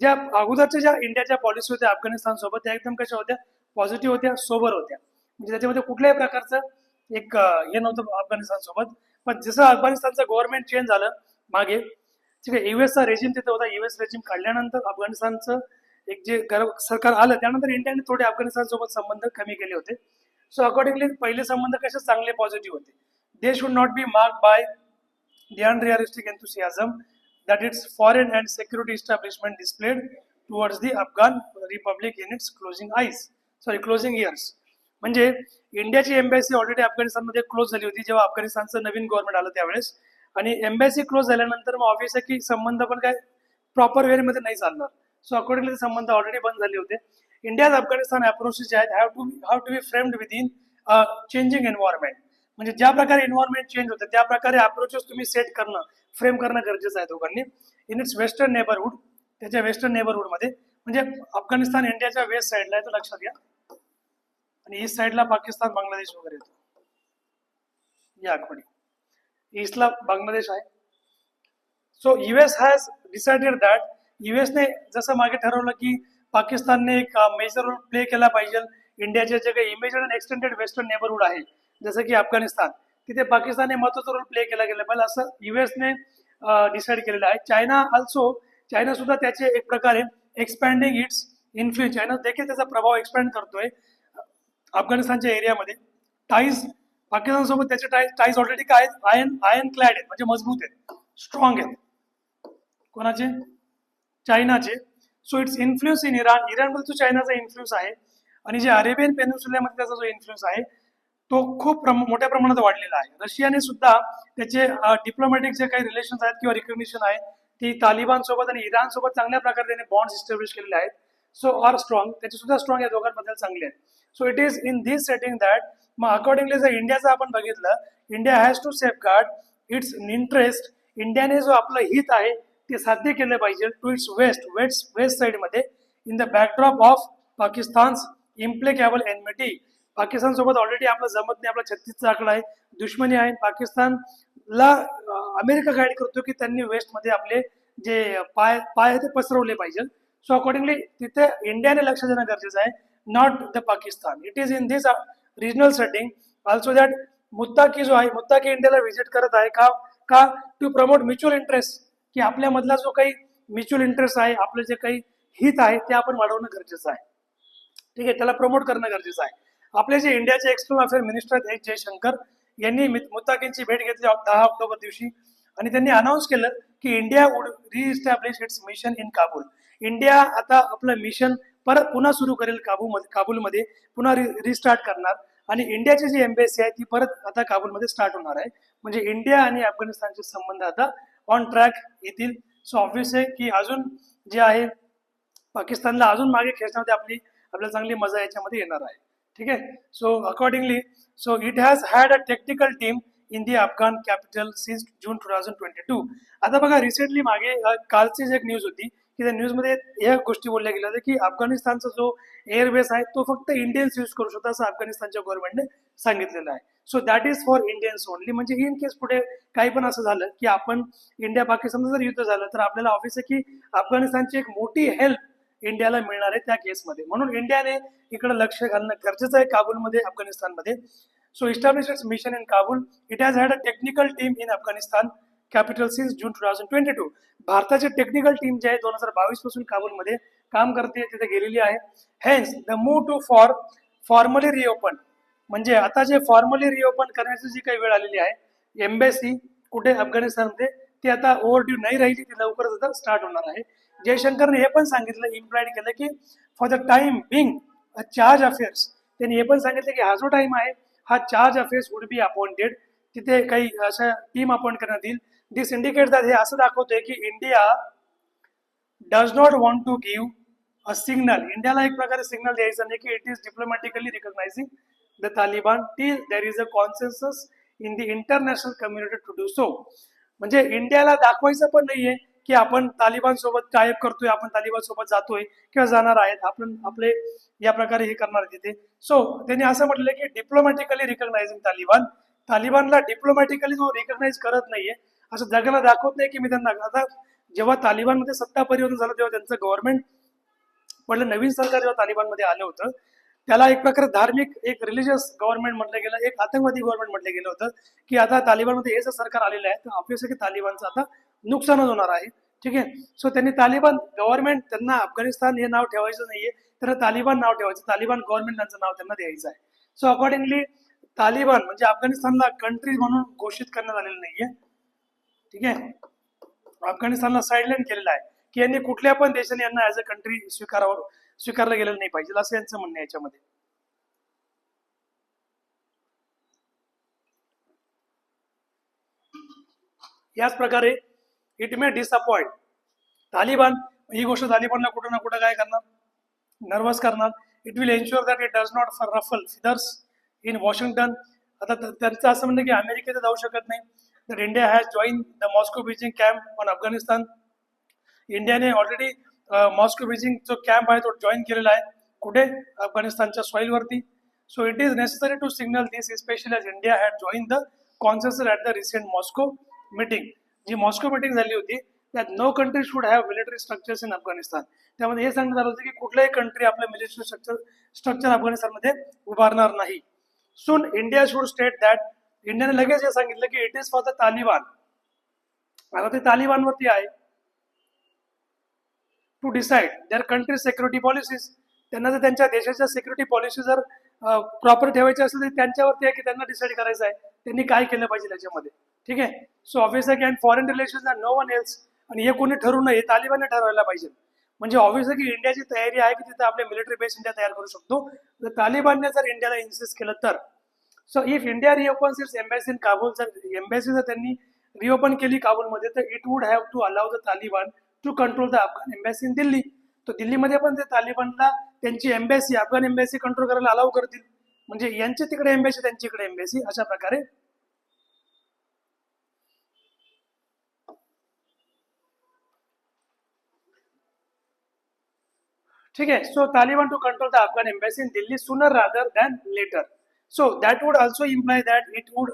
ज्या अगोदरच्या ज्या इंडियाच्या पॉलिसी होत्या अफगाणिस्तान सोबत त्या एकदम कशा होत्या, पॉझिटिव्ह होत्या, सोबर होत्या. म्हणजे त्याच्यामध्ये कुठल्याही प्रकारचं एक हे नव्हतं अफगाणिस्तान सोबत. पण जसं अफगाणिस्तानचं गव्हर्नमेंट चेंज झालं मागे, ठीक आहे, युएसचा रेजिम तिथे होता. युएस रेजिम काढल्यानंतर अफगाणिस्तानचं एक जे सरकार आलं त्यानंतर इंडियाने थोडे अफगाणिस्तान सोबत संबंध कमी केले होते. सो अकॉर्डिंगली पहिले संबंध कसे चांगले पॉझिटिव्ह होते. They should not be marked by the unrealistic enthusiasm that its foreign and security establishment displayed towards the Afghan Republic in its closing years. म्हणजे इंडियाची एम्बॅसी ऑलरेडी अफगाणिस्तानमध्ये क्लोज झाली होती जेव्हा अफगाणिस्तानचं नवीन गव्हर्नमेंट आलं त्यावेळेस. आणि एम्बॅसी क्लोज झाल्यानंतर मग ऑब्व्हियस आहे की संबंध पण काय प्रॉपर वेमध्ये नाही चालणार. सो अकॉर्डिंगली संबंध ऑलरेडी बंद झाले होते. इंडियाज अफगाणिस्तान अप्रोचेस जे आहेत have to be framed within changing environment. म्हणजे ज्या प्रकारे एन्व्हायरमेंट चेंज होते त्या प्रकारे अप्रोचेस तुम्ही सेट करणं, फ्रेम करणं गरजेचं आहे दोघांनी. इन इट्स वेस्टर्न नेबरहुड, त्याच्या वेस्टर्न नेबरहुडमध्ये, म्हणजे अफगाणिस्तान इंडियाच्या वेस्ट साईडला आहे तो लक्षात घ्या, आणि ईस्ट साईडला पाकिस्तान बांगलादेश वगैरे येतो. या अकॉर्डिंग ईस्टला बांगलादेश आहे. So US has decided that, युएसने जसं मागे ठरवलं की पाकिस्तानने एक मेजर रोल प्ले केला पाहिजे इंडियाचे जे काही imagined and extended western neighbourhood आहे जसं की अफगाणिस्तान, तिथे पाकिस्तानने महत्वाचा रोल प्ले केला गेला पाहिजे असं युएसने डिसाईड केलेलं आहे. चायना सुद्धा त्याचे एक प्रकारे एक्सपॅन्डिंग इट्स इन्फ्लुएन्स, चायना देखील त्याचा प्रभाव एक्सपॅन्ड करतोय अफगाणिस्तानच्या एरियामध्ये. टाईज पाकिस्तानसोबत त्याचे टाईज ऑलरेडी काय आहेत, आयन क्लॅड आहेत, म्हणजे मजबूत आहेत, स्ट्रॉंग आहेत. कोणाचे? चायनाचे. सो इट्स इन्फ्लुएन्स इन इराणमध्ये जो चायनाचा इन्फ्लुएन्स आहे आणि जे अरेबियन पेनिन्सुल्यामध्ये त्याचा जो इन्फ्लुएन्स आहे तो खूप मोठ्या प्रमाणात वाढलेला आहे. रशियाने सुद्धा त्याचे डिप्लोमॅटिक जे काही रिलेशन्स आहेत किंवा रिकग्निशन आहे ती तालिबान सोबत आणि इराण सोबत चांगल्या प्रकारे त्याने बॉन्ड्स इस्टॅब्लिश केलेले आहेत. सो आर स्ट्रॉंग, त्याचे सुद्धा स्ट्रॉंग या दोघांबद्दल चांगले आहेत. So it is in this setting that, मग अकॉर्डिंगली जर इंडियाचं आपण बघितलं, India has to safeguard its interest. इंडियाने जो आपलं हित आहे ते साध्य केलं पाहिजे टू इट्स वेस्ट साईडमध्ये, in the backdrop of Pakistan's implacable enmity. Pakistan सोबत ऑलरेडी आपलं जमत नाही, आपला 36चा आकडा आहे, दुश्मनी आहे. पाकिस्तानला अमेरिका गाईड करतो की त्यांनी वेस्टमध्ये आपले जे पाय आहे ते पसरवले पाहिजे. सो अकॉर्डिंगली तिथे इंडियाने लक्ष देणं गरजेचं आहे, not the Pakistan. It is in this regional setting also that मुत्ताकी जो आहे, मुत्ताकी इंडियाला व्हिजिट करत आहे का टू प्रमोट म्युच्युअल इंटरेस्ट, की आपल्यामधला जो काही म्युच्युअल इंटरेस्ट आहे, आपलं जे काही हित आहे ते आपण वाढवणं गरजेचं आहे. ठीक आहे, त्याला प्रमोट करणं गरजेचं आहे. आपले जे इंडियाचे एक्सटर्नल अफेअर मिनिस्टर आहेत जयशंकर यांनी मुत्ताकींची भेट घेतली 10 ऑक्टोबर दिवशी आणि त्यांनी अनाऊन्स केलं की India would re-establish its mission in Kabul. India आता आपलं मिशन परत पुन्हा सुरू करेल काबूलमध्ये पुन्हा रिस्टार्ट करणार आणि इंडियाची जी एम्बेसी आहे ती परत आता काबूलमध्ये स्टार्ट होणार आहे. म्हणजे इंडिया आणि अफगाणिस्तानचे संबंध आता ऑन ट्रॅक येतील. सो ऑब्व्हियस आहे की अजून जे आहे पाकिस्तानला अजून मागे खेचण्यामध्ये आपल्याला चांगली मजा याच्यामध्ये येणार आहे. ठीक आहे. So accordingly so it has had a technical team in the Afghan capital since June 2022. आता बघा रिसेंटली मागे कालचीच एक न्यूज होती की त्या न्यूजमध्ये या गोष्टी बोलल्या गेल्या होत्या की अफगाणिस्तानचा जो एअरबेस आहे तो फक्त इंडियन्स यूज करू शकतात असं अफगाणिस्तानच्या गव्हर्नमेंटने सांगितलेलं आहे. So that is for Indians only. म्हणजे इन केस पुढे काही पण असं झालं की आपण इंडिया पाकिस्तानचं जर युद्ध झालं तर आपल्याला ऑब्व्हियस आहे की अफगाणिस्तानची एक मोठी हेल्प इंडियाला मिळणार आहे त्या केसमध्ये. म्हणून इंडियाने इकडे लक्ष घालणं गरजेचं आहे काबूलमध्ये, अफगाणिस्तानमध्ये. So establish its mission in Kabul. It has had a technical team in Afghanistan capital since June 2022. भारताची टेक्निकल टीम जी आहे 2022 पासून काबूलमध्ये काम करते, तिथे गेलेली आहे. Hence the move to formally reopen, म्हणजे आता जे फॉर्मली रिओपन करण्याची जी काही वेळ आलेली आहे एम्बेसी कुठे अफगाणिस्तानमध्ये, ती आता ओव्हरड्यू नाही राहिली, ती लवकरच आता स्टार्ट होणार आहे. जयशंकरने हे पण सांगितलं, इम्प्लाइड केलं की for the time being a charge affairs, त्यांनी हे पण सांगितलं की हा जो टाइम आहे हा charge affairs would be appointed, तिथे काही अशा टीम अपॉइंट करण्यात येईल. दिस इंडिकेट दॅट, हे असं दाखवतोय की India does not want to give a signal. इंडियाला एक प्रकारे सिग्नल द्यायचं नाही की it is diplomatically recognising the Taliban till there is a consensus in the international community to do so. म्हणजे इंडियाला दाखवायचं पण नाहीये की आपण तालिबान सोबत कायब करतोय, आपण तालिबान सोबत जातोय किंवा जाणार आहेत, आपण आपले या प्रकारे हे करणार तिथे. सो त्यांनी असं म्हटलं की डिप्लोमॅटिकली रिकॉग्नायझिंग तालिबान, तालिबानला डिप्लोमॅटिकली जो रिकॉग्नाइज करत नाहीये, असं जगाला दाखवत नाही की मी त्यांना. आता जेव्हा तालिबानमध्ये सत्ता परिवर्तन झालं तेव्हा त्यांचं गव्हर्नमेंट म्हटलं, नवीन सरकार जेव्हा तालिबानमध्ये आलं होतं त्याला एक प्रकारे धार्मिक, एक रिलिजियस गव्हर्नमेंट म्हटलं गेलं, एक आतंकवादी गव्हर्नमेंट म्हटलं गेलं होतं की आता तालिबानमध्ये हे जर सरकार आलेलं आहे तर ऑब्व्हियसली की तालिबानचं आता नुकसानच होणार आहे. ठीक आहे. सो त्यांनी तालिबान गव्हर्नमेंट, त्यांना अफगाणिस्तान हे नाव ठेवायचं नाहीये, त्यांना तालिबान नाव ठेवायचं, तालिबान गव्हर्नमेंट त्यांचं नाव त्यांना द्यायचं आहे. सो अकॉर्डिंगली तालिबान म्हणजे अफगाणिस्तानला कंट्री म्हणून घोषित करण्यात आलेलं नाहीये. ठीक आहे. अफगाणिस्तानला साईडलाईन केलेलं आहे की यांनी कुठल्या पण देशाने यांना ऍज अ कंट्री स्वीकारलं गेलेलं नाही पाहिजे, असं यांचं म्हणणं आहे याच्यामध्ये. याच प्रकारे इट मे डिसअपॉइंट तालिबान, ही गोष्ट तालिबानला कुठं ना कुठं काय करणार, नर्वस करणार. It will ensure that it does not ruffle feathers in Washington. आता त्यांचं असं म्हणणं की अमेरिकेत जाऊ शकत नाही. That India has join the Moscow Beijing camp on Afghanistan. इंडियाने ऑलरेडी मॉस्को बीजिंग जो कॅम्प आहे तो जॉईन केलेला आहे, कुठे, अफगाणिस्तानच्या सॉइलवरती. So it is necessary to signal this specially age India had join the consensus at the recent Moscow meeting. जी मॉस्को मीटिंग झाली होती त्यात no country should have military structures in Afghanistan. त्यामध्ये हे सांगण्यात आलं होतं की कुठल्याही कंट्री आपलं मिलिटरी स्ट्रक्चर अफगाणिस्तानमध्ये उभारणार नाही. Soon India should state that, इंडियाने लगेच हे सांगितलं की it is for the Taliban. आता ते तालिबानवरती आहे to decide their country security policies. त्यांना जर त्यांच्या देशाच्या सिक्युरिटी पॉलिसी जर प्रॉपर ठेवायची असेल तर त्यांच्यावरती आहे की त्यांना डिसाईड करायचं आहे त्यांनी काय केलं पाहिजे त्याच्यामध्ये. ठीक आहे. सो ऑब्व्हियसली की foreign relations are no one else, आणि हे कोणी ठरवू नये, तालिबानने ठरवायला पाहिजे. म्हणजे ऑब्व्हियसली की इंडियाची तयारी आहे की तिथे आपले मिलिटरी बेस इंडिया तयार करू शकतो जर तालिबानने जर इंडियाला इन्सिस्ट केलं तर. So if India reopens its embassy in Kabul, जर एम्बॅसी जर त्यांनी रिओपन केली काबूलमध्ये तर it would have to allow the Taliban to control the Afghan embassy in Delhi. तो दिल्लीमध्ये पण ते तालिबानला त्यांची एम्बॅसी, अफगाण एम्बॅसी कंट्रोल करायला अलाउ करतील. म्हणजे यांची तिकडे एम्बॅसी, त्यांची इकडे एम्बॅसी, अशा प्रकारे. ठीक आहे. So Taliban to control the Afghan embassy in Delhi sooner rather than later. So that would also imply that it would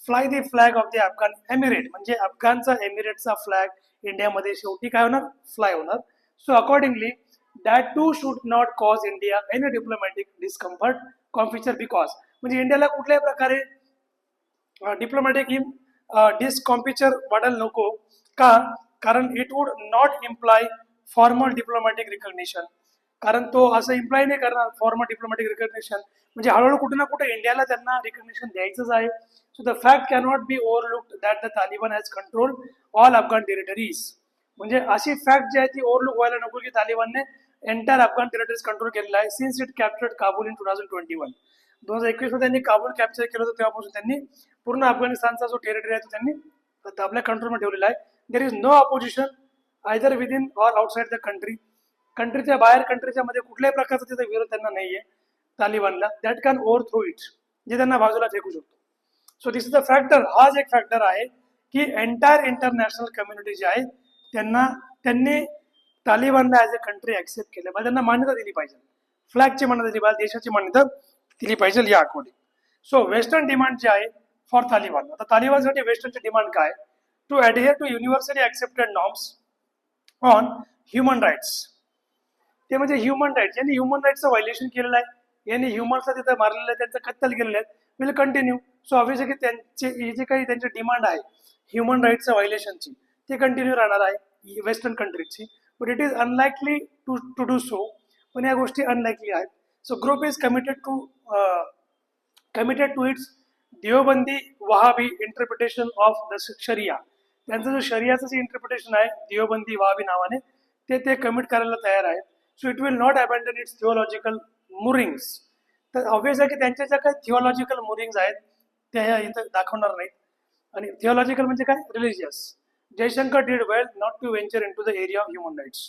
fly the flag of the Afghan emirate. म्हणजे अफगाणचा एमिरेटचा फ्लॅग इंडियामध्ये शेवटी काय होणार, फ्लाय होणार. So accordingly that too should not cause India any diplomatic discomfort कॉन्फ्युचर, बिकॉज म्हणजे इंडियाला कुठल्याही प्रकारे डिप्लोमॅटिक डिस्कॉम्पिचर वाढायला नको. का? कारण it would not imply formal diplomatic recognition. कारण तो असं इम्प्लाय नाही करणार फॉर्मल डिप्लोमॅटिक रिकग्निशन, म्हणजे हळूहळू कुठे ना कुठे इंडियाला त्यांना रिकग्निशन द्यायचंच आहे. So the fact cannot be overlooked that the Taliban has control all Afghan territories. म्हणजे अशी फॅक्ट जी आहे ती ओव्हरलुक व्हायला नको की तालिबानने एंटायर अफगाण टेरिटरीज कंट्रोल केलेला आहे since it captured Kabul in 2021. 2021 मध्ये त्यांनी काबूल कॅप्चर केलं होतं, तेव्हापासून त्यांनी पूर्ण अफगाणिस्तानचा जो टेरिटरी आहे तो त्यांनी आपल्या कंट्रोलमध्ये ठेवलेला आहे. There is no opposition either within or outside the country. कंट्रीच्या बाहेर, कंट्रीच्या मध्ये कुठल्याही प्रकारचा तिचा विरोध त्यांना नाहीये तालिबानला. That can overthrow it, जे त्यांना बाजूला फेकू शकतो. So this is the factor. हाच एक फॅक्टर आहे की एंटायर इंटरनॅशनल कम्युनिटी जी आहे त्यांनी तालिबानला ऍज अ कंट्री ऍक्सेप्ट केलं पाहिजे, त्यांना मान्यता दिली पाहिजे, फ्लॅगची मान्यता दिली पाहिजे, देशाची मान्यता दिली पाहिजे या अकॉर्डिंग. सो वेस्टर्न डिमांड जे आहे फॉर तालिबान, आता तालिबानसाठी वेस्टर्नची डिमांड काय, to adhere to universally accepted norms on human rights. ते म्हणजे ह्युमन राईट्स, यांनी ह्युमन राईट्सचं व्हायलेशन केलेलं आहे, यांनी ह्युमन्सला तिथं मारलेलं आहे, त्यांचं कत्तल केलेलं आहे, विल कंटिन्यू. सो ऑब्व्हियसली की त्यांचे हे जे काही त्यांची डिमांड आहे ह्युमन राईट्सचं व्हायलेशनची ते कंटिन्यू राहणार आहे वेस्टर्न कंट्रीजची. But it is unlikely to do so. पण या गोष्टी अनलाइकली आहेत. So group is committed to its Deobandi Wahhabi interpretation of the sharia. त्यांचं जो शरियाचं जे इंटरप्रिटेशन आहे देवबंदी वहाबी नावाने ते कमिट करायला तयार आहेत. So it will not abandon its theological moorings. तर ऑब्व्हियस आहे की त्यांच्या ज्या काही थिओलॉजिकल मुरिंग्स आहेत त्या ह्या इथं दाखवणार नाहीत. आणि थिओलॉजिकल म्हणजे काय, religious. Jaishankar did well not to venture into the area of human rights.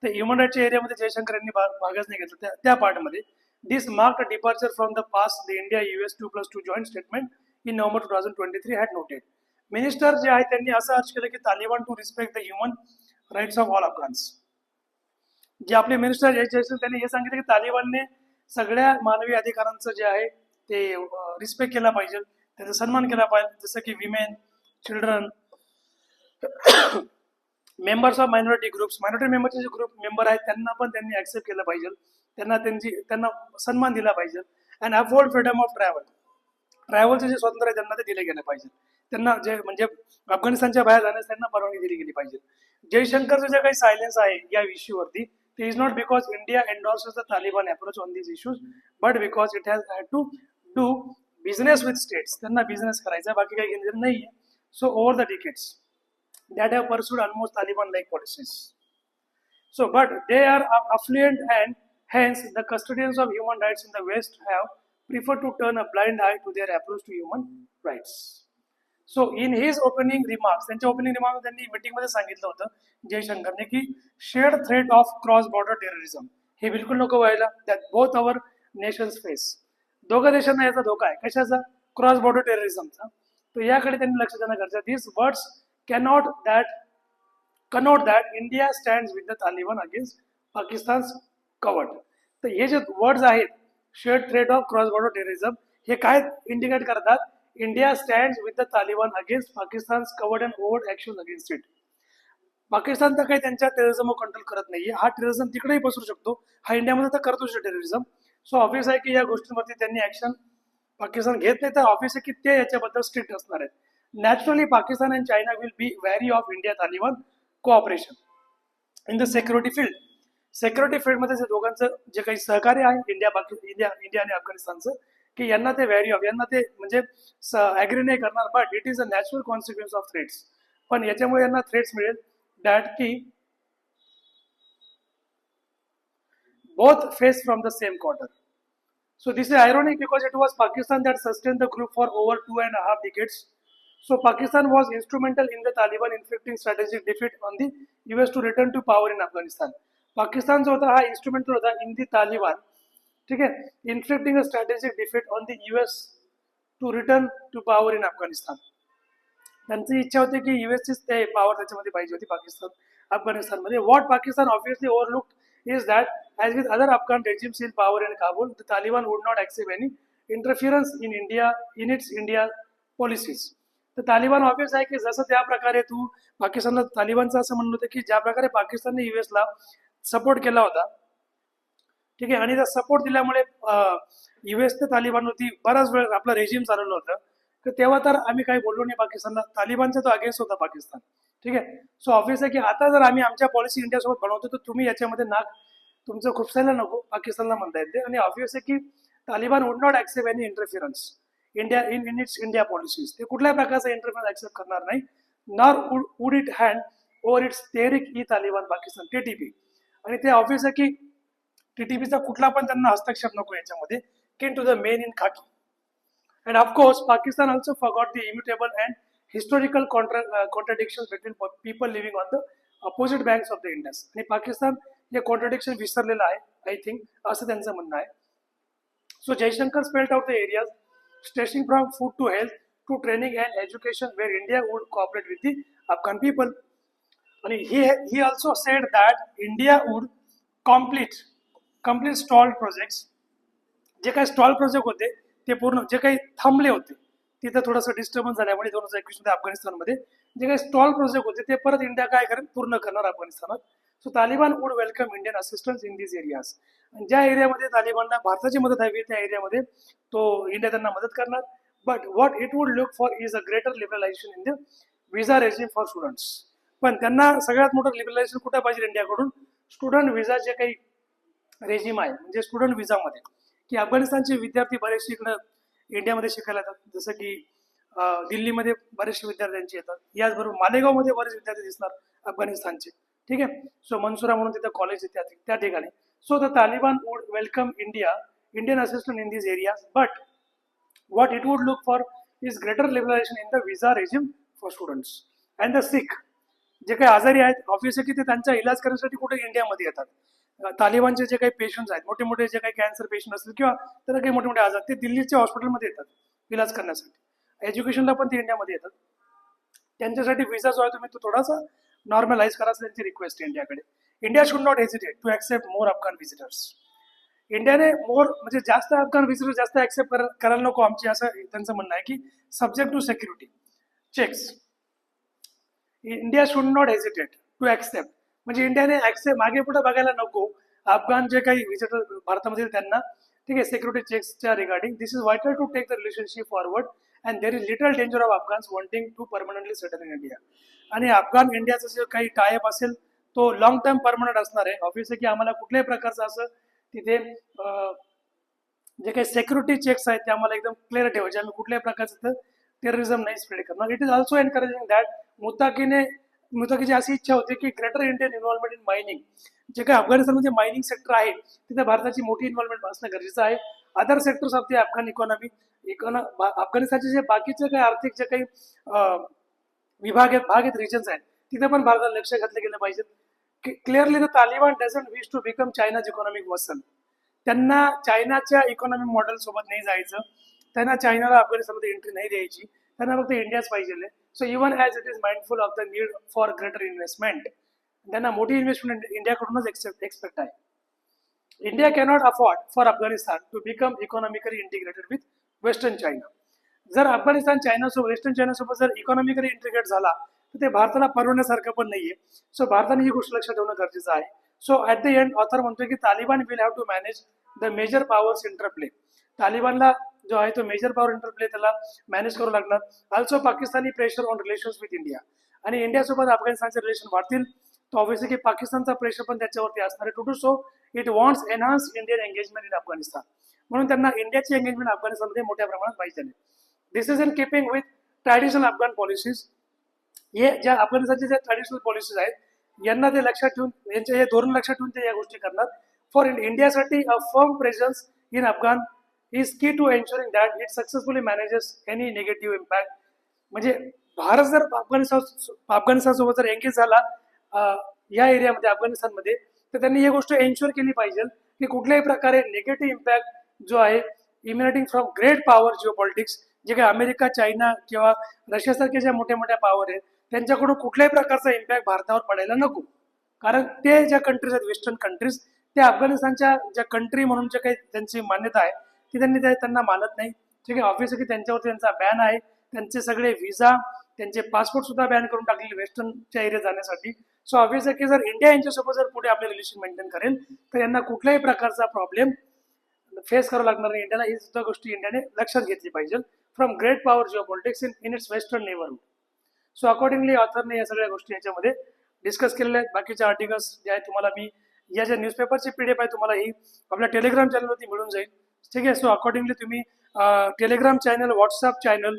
तर ह्युमन राईट्सच्या एरियामध्ये जयशंकर यांनी भागच नाही घेतला त्या पार्टमध्ये. This marked a departure from the past the India-US 2+2 joint statement in November 2023 had noted. Minister जे आहे त्यांनी असं अर्ज केलं की Taliban to respect the human rights of all Afghans. जे आपले मिनिस्टर त्यांनी हे सांगितलं की तालिबानने सगळ्या मानवी अधिकारांचं जे आहे ते रिस्पेक्ट केला पाहिजे, त्याचा सन्मान केला पाहिजे, जसं की women, children, members of minority groups, minority मेंबरचे जे ग्रुप मेंबर आहेत त्यांना पण त्यांनी ऍक्सेप्ट केलं पाहिजे, त्यांना सन्मान दिला पाहिजे. अँड अपहोल्ड फ्रीडम ऑफ ट्रॅव्हलचे जे स्वातंत्र्य आहे त्यांना ते दिले गेले पाहिजे. त्यांना जे म्हणजे अफगाणिस्तानच्या बाहेर जाण्यास त्यांना परवानगी दिली गेली पाहिजे. जयशंकरचं जे काही सायलेन्स आहे या इश्यूवरती, ते is not because India endorses the Taliban approach on this issues, but because it has had to do business with states. त्यांना बिझनेस करायचा, बाकी काही घेणं नाही आहे. So over the decades that have pursued almost Taliban-like policies. So, but they are affluent and hence the custodians of human rights in the West have preferred to turn a blind eye to their approach to human rights. So, in his opening remarks, त्यांच्या opening remarks त्यांनी मीटिंग मध्ये सांगितलं होतं जयशंकरने की shared threat of cross-border terrorism हे बिलकुल नको व्हायला, that both our nations face. दोघं देशांना याचा धोका आहे. कशाचा? क्रॉस बॉर्डर टेररिझमचा. तर याकडे त्यांनी लक्ष देणं गरजेचं आहे. These words cannot connote that India stands with the Taliban against Pakistan's covert. तर हे जे वर्ड्स आहेत, shared threat of cross border टेररिझम, हे काय इंडिकेट करतात? India stands with the Taliban against Pakistan covert and overt action against it. Pakistan तर काही त्यांच्या टेररिझम कंट्रोल करत नाहीये. हा टेररिझम तिकडेही पसरू शकतो, हा इंडियामध्ये तर करतोच टेररिझम. सो ऑब्विस आहे की या गोष्टींवरती त्यांनी ऍक्शन पाकिस्तान घेत नाही, तर ऑब्विस आहे की ते याच्याबद्दल स्ट्रिक्ट असणार आहेत. Naturally, Pakistan and China will be wary of India-Taliban cooperation in the security field. Security field मध्ये जे दोघांचं जे काही सहकार्य आहे इंडिया आणि अफगाणिस्तानचं, की यांना ते वॅरी ऑफ, यांना ते म्हणजे ऍग्री नाही करणार, but it is a natural consequence of threats. पण याच्यामुळे यांना थ्रेट्स मिळेल दॅट की both face from the same quarter. So this is ironic because it was Pakistan that sustained the group for over 2.5 decades. So Pakistan was instrumental in the Taliban inflicting strategic defeat on the US to return to power in Afghanistan. Pakistan जो होता हा instrumental होता in the Taliban, ठीक है, inflicting a strategic defeat on the US to return to power in Afghanistan. त्यांची इच्छा होती की US ची पॉवर त्याच्यामध्ये पाहिजे होती अफगाणिस्तानमध्ये. What Pakistan obviously overlooked is that as with other Afghan regimes in power in Kabul, the Taliban would not accept any interference in its India policies. तर तालिबान ऑब्विस आहे की जसं त्या प्रकारे तू पाकिस्तानला, तालिबानचं असं म्हणणं होतं की ज्या प्रकारे पाकिस्तानने युएसला सपोर्ट केला होता, ठीक आहे, आणि त्या सपोर्ट दिल्यामुळे युएस ते तालिबानवरती बराच वेळ आपलं रेजिम चालवलं होतं, तर तेव्हा तर आम्ही काही बोललो नाही पाकिस्तानला. तालिबानचा तो अगेन्स्ट होता पाकिस्तान, ठीक आहे. सो ऑब्विस आहे की आता जर आम्ही आमच्या पॉलिसी इंडियासोबत बनवतो तर तुम्ही याच्यामध्ये नाक तुमचं खुपसायला नको, पाकिस्तानला म्हणता येते. आणि ऑब्विस आहे की Taliban would not accept any interference in its India policies. ते कुठल्याही प्रकारचा इंटरफिरन्स ऍक्सेप्ट करणार नाही. Nor would it hand over its Tehrik e Taliban Pakistan TTP. आणि ते ऑब्विस आहे की TTPचा कुठला पण त्यांना हस्तक्षेप नको याच्यामध्ये. Came to the men in khaki. And of course Pakistan also forgot the immutable and historical contradiction between people living on the opposite banks of the Indus. आणि पाकिस्तान हे कॉन्ट्राडिक्शन विसरलेलं आहे आय थिंक, असं त्यांचं म्हणणं आहे. So Jaishankar spelled out the areas stretching from food to health to training and education where India would cooperate with the Afghan people. And he also said that India would complete stalled projects. जे काही स्टॉल प्रोजेक्ट होते ते पूर्ण, जे काही थांबले होते तिथं थोडंसं डिस्टर्बन्स झाल्यामुळे 2021 मध्ये अफगाणिस्तानमध्ये जे काही स्टॉल प्रोजेक्ट होते ते परत इंडिया काय करेल, पूर्ण करणार अफगाणिस्तानात. So Taliban would welcome Indian assistance in this areas. ज्या एरियामध्ये तालिबानला भारताची मदत हवी त्या एरियामध्ये तो इंडिया त्यांना मदत करणार. But what it would look for is a greater liberalisation in the visa regime for students. पण त्यांना सगळ्यात मोठं लिबरलायझेशन कुठं पाहिजे इंडियाकडून? स्टुडंट विजा जे काही रेजिम आहे म्हणजे स्टुडंट विजामध्ये, की अफगाणिस्तानचे विद्यार्थी बरेचसे इकडं इंडियामध्ये शिकायला येतात, जसं की दिल्लीमध्ये बरेचसे विद्यार्थ्यांचे येतात, याचबरोबर मालेगावमध्ये बरेच विद्यार्थी दिसणार अफगाणिस्तानचे, ठीक आहे. सो मनसुरा म्हणून तिथं कॉलेज आहे त्या ठिकाणी. So the Taliban would welcome Indian assistant in this area, but what it would look for is greater liberalization in the visa regime for students. And the Sikh जे काही आजारी आहेत ऑब्व्हियसली की ते त्यांचा इलाज करण्यासाठी कुठे इंडियामध्ये येतात, तालिबानचे जे काही पेशंट्स आहेत, मोठे मोठे जे काही कॅन्सर पेशंट असतील किंवा त्याला काही मोठे मोठे आजार, ते दिल्लीच्या हॉस्पिटलमध्ये येतात इलाज करण्यासाठी. एज्युकेशनला पण ते इंडियामध्ये येतात. त्यांच्यासाठी विजा जो आहे तुम्ही तो थोडासा नॉर्मलाइज करायचा त्यांची रिक्वेस्ट आहे इंडियाकडे. India should not hesitate to accept more Afghan visitors. इंडियाने मोर म्हणजे जास्त अफगान व्हिजिटर जास्त ऍक्सेप्ट करायला नको आमची, असं त्यांचं म्हणणं आहे की subject to security checks India should not hesitate to accept. म्हणजे इंडियाने ऍक्सेप्ट मागे पुढे बघायला नको अफगान जे काही व्हिजिटर भारतामध्ये त्यांना, ठीक आहे, सिक्युरिटी चेक्सच्या regarding. This is vital to take the relationship forward and there is little danger of Afghans wanting to permanently settle in India. आणि अफगान इंडियाचा जे काही टायअप असेल तो लॉंग टर्म परमनंट असणार आहे. ऑब्व्हियसली की आम्हाला कुठल्याही प्रकारचं असं तिथे जे काही सिक्युरिटी चेक्स आहेत ते आम्हाला एकदम क्लिअर ठेवायचे. आम्ही कुठल्याही प्रकारचं टेररिझम नाही स्प्रेड करणार. It is also encouraging that मुताकीची अशी इच्छा होती की greater Indian involvement in mining, जे काही अफगाणिस्तानमध्ये मायनिंग सेक्टर आहे तिथे भारताची मोठी इन्व्हॉल्वमेंट असणं गरजेचं आहे. Other sectors of the Afghan economy अफगाणिस्तानचे जे बाकीचे काही आर्थिक जे काही भाग आहेत रिजन्स आहेत तिथे पण भारताला लक्ष घातलं गेलं पाहिजे. Clearly the Taliban doesn't wish to become China's economic muscle. त्यांना चायनाच्या इकॉनॉमिक मॉडेल सोबत नाही जायचं. त्यांना चायनाला अफगाणिस्तानमध्ये एंट्री नाही द्यायची. त्यांना फक्त इंडियाच पाहिजे. So even as it is mindful of the need for greater investment, त्यांना मोठी इन्व्हेस्टमेंट इंडियाकडूनच एक्सपेक्ट आहे. India cannot afford for Afghanistan to become economically integrated with western China. जर अफगाणिस्तान चायनासोबत वेस्टर्न चायनासोबत जर इकॉनॉमिकली इंटिग्रेट झाला तर ते भारताला परवडण्यासारखं पण नाहीये. सो भारताने ही गोष्ट लक्षात ठेवणं गरजेचं आहे. So at the end author म्हणतोय की Taliban will have to manage the major powers interplay. तालिबानला जो आहे तो मेजर पॉवर इंटरप्ले त्याला मॅनेज करावं लागणार. Also Pakistani pressure on relations with India. आणि इंडियासोबत अफगाणिस्तानचे रिलेशन वाढतील तर ऑब्व्हियसली की पाकिस्तानचा प्रेशर पण त्याच्यावरती असणार आहे. To do so it wants enhance Indian engagement in Afghanistan. म्हणून त्यांना इंडियाची एंगेजमेंट अफगाणिस्तानमध्ये मोठ्या प्रमाणात पाहिजे. This is in keeping with traditional Afghan policies. हे ज्या अफगाणिस्तानचे ज्या ट्रॅडिशनल पॉलिसीज आहेत यांना ते लक्षात ठेवून, यांचे हे धोरण लक्षात ठेवून ते या गोष्टी करणार. फॉर इंडियासाठी a firm presence in Afghan is key to ensuring that it successfully manages any negative impact. म्हणजे भारत जर अफगाणिस्तानसोबत जर एंगेज झाला या एरियामध्ये अफगाणिस्तानमध्ये तर त्यांनी ही गोष्ट एन्श्युअर केली पाहिजे की कुठल्याही प्रकारे निगेटिव्ह इम्पॅक्ट जो आहे emanating from great power Jio politics, जे काही अमेरिका, चायना किंवा रशियासारख्या ज्या मोठ्या मोठ्या पॉवर आहेत त्यांच्याकडून कुठल्याही प्रकारचा इम्पॅक्ट भारतावर पडायला नको. कारण ते ज्या कंट्रीज आहेत वेस्टर्न कंट्रीज ते अफगाणिस्तानच्या ज्या कंट्री म्हणून जे काही त्यांची मान्यता आहे ती त्यांना मानत नाही. ठीक आहे, ऑब्व्हियसली की त्यांच्यावरती त्यांचा बॅन आहे. त्यांचे सगळे व्हिसा, त्यांचे पासपोर्ट सुद्धा बॅन करून टाकलेले वेस्टर्नच्या एरिया जाण्यासाठी. सो ऑब्व्हियसली की जर इंडिया यांच्यासोबत जर पुढे आपले रिलेशन मेंटेन करेल तर यांना कुठल्याही प्रकारचा प्रॉब्लेम फेस करावा लागणार नाही इंडियाला. ही सुद्धा गोष्टी इंडियाने लक्षात घेतली पाहिजे from great power geopolitics in its western neighbourhood. So accordingly ऑथरने या सगळ्या गोष्टी याच्यामध्ये डिस्कस केलेल्या आहेत. बाकीच्या आर्टिकल्स जे आहेत तुम्हाला मी या ज्या न्यूजपेपरची PDF आहे तुम्हाला ही आपल्या टेलिग्राम चॅनलवरती मिळून जाईल. ठीक आहे, सो अकॉर्डिंगली तुम्ही Telegram channel, WhatsApp channel,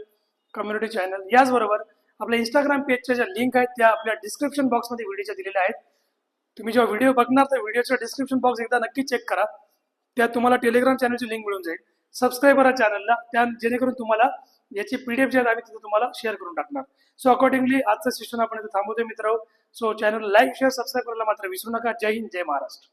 community channel, याचबरोबर आपल्या इंस्टाग्राम पेजच्या ज्या लिंक आहेत त्या आपल्या डिस्क्रिप्शन बॉक्समध्ये व्हिडिओच्या दिलेल्या आहेत. तुम्ही जेव्हा व्हिडिओ बघणार तर व्हिडिओचा डिस्क्रिप्शन बॉक्स एकदा नक्की चेक करा. त्यात तुम्हाला टेलिग्राम चॅनलची लिंक मिळून जाईल. सबस्क्राईब करा चॅनलला, त्या जेणेकरून तुम्हाला याची PDF जे आहे आम्ही तिथे तुम्हाला शेअर करून टाकणार. सो अकॉर्डिंगली आजचं सेशन आपण इथे थांबवतोय मित्र. So channel like, share, subscribe करायला मात्र विसरू नका. जय हिंद, जय महाराष्ट्र.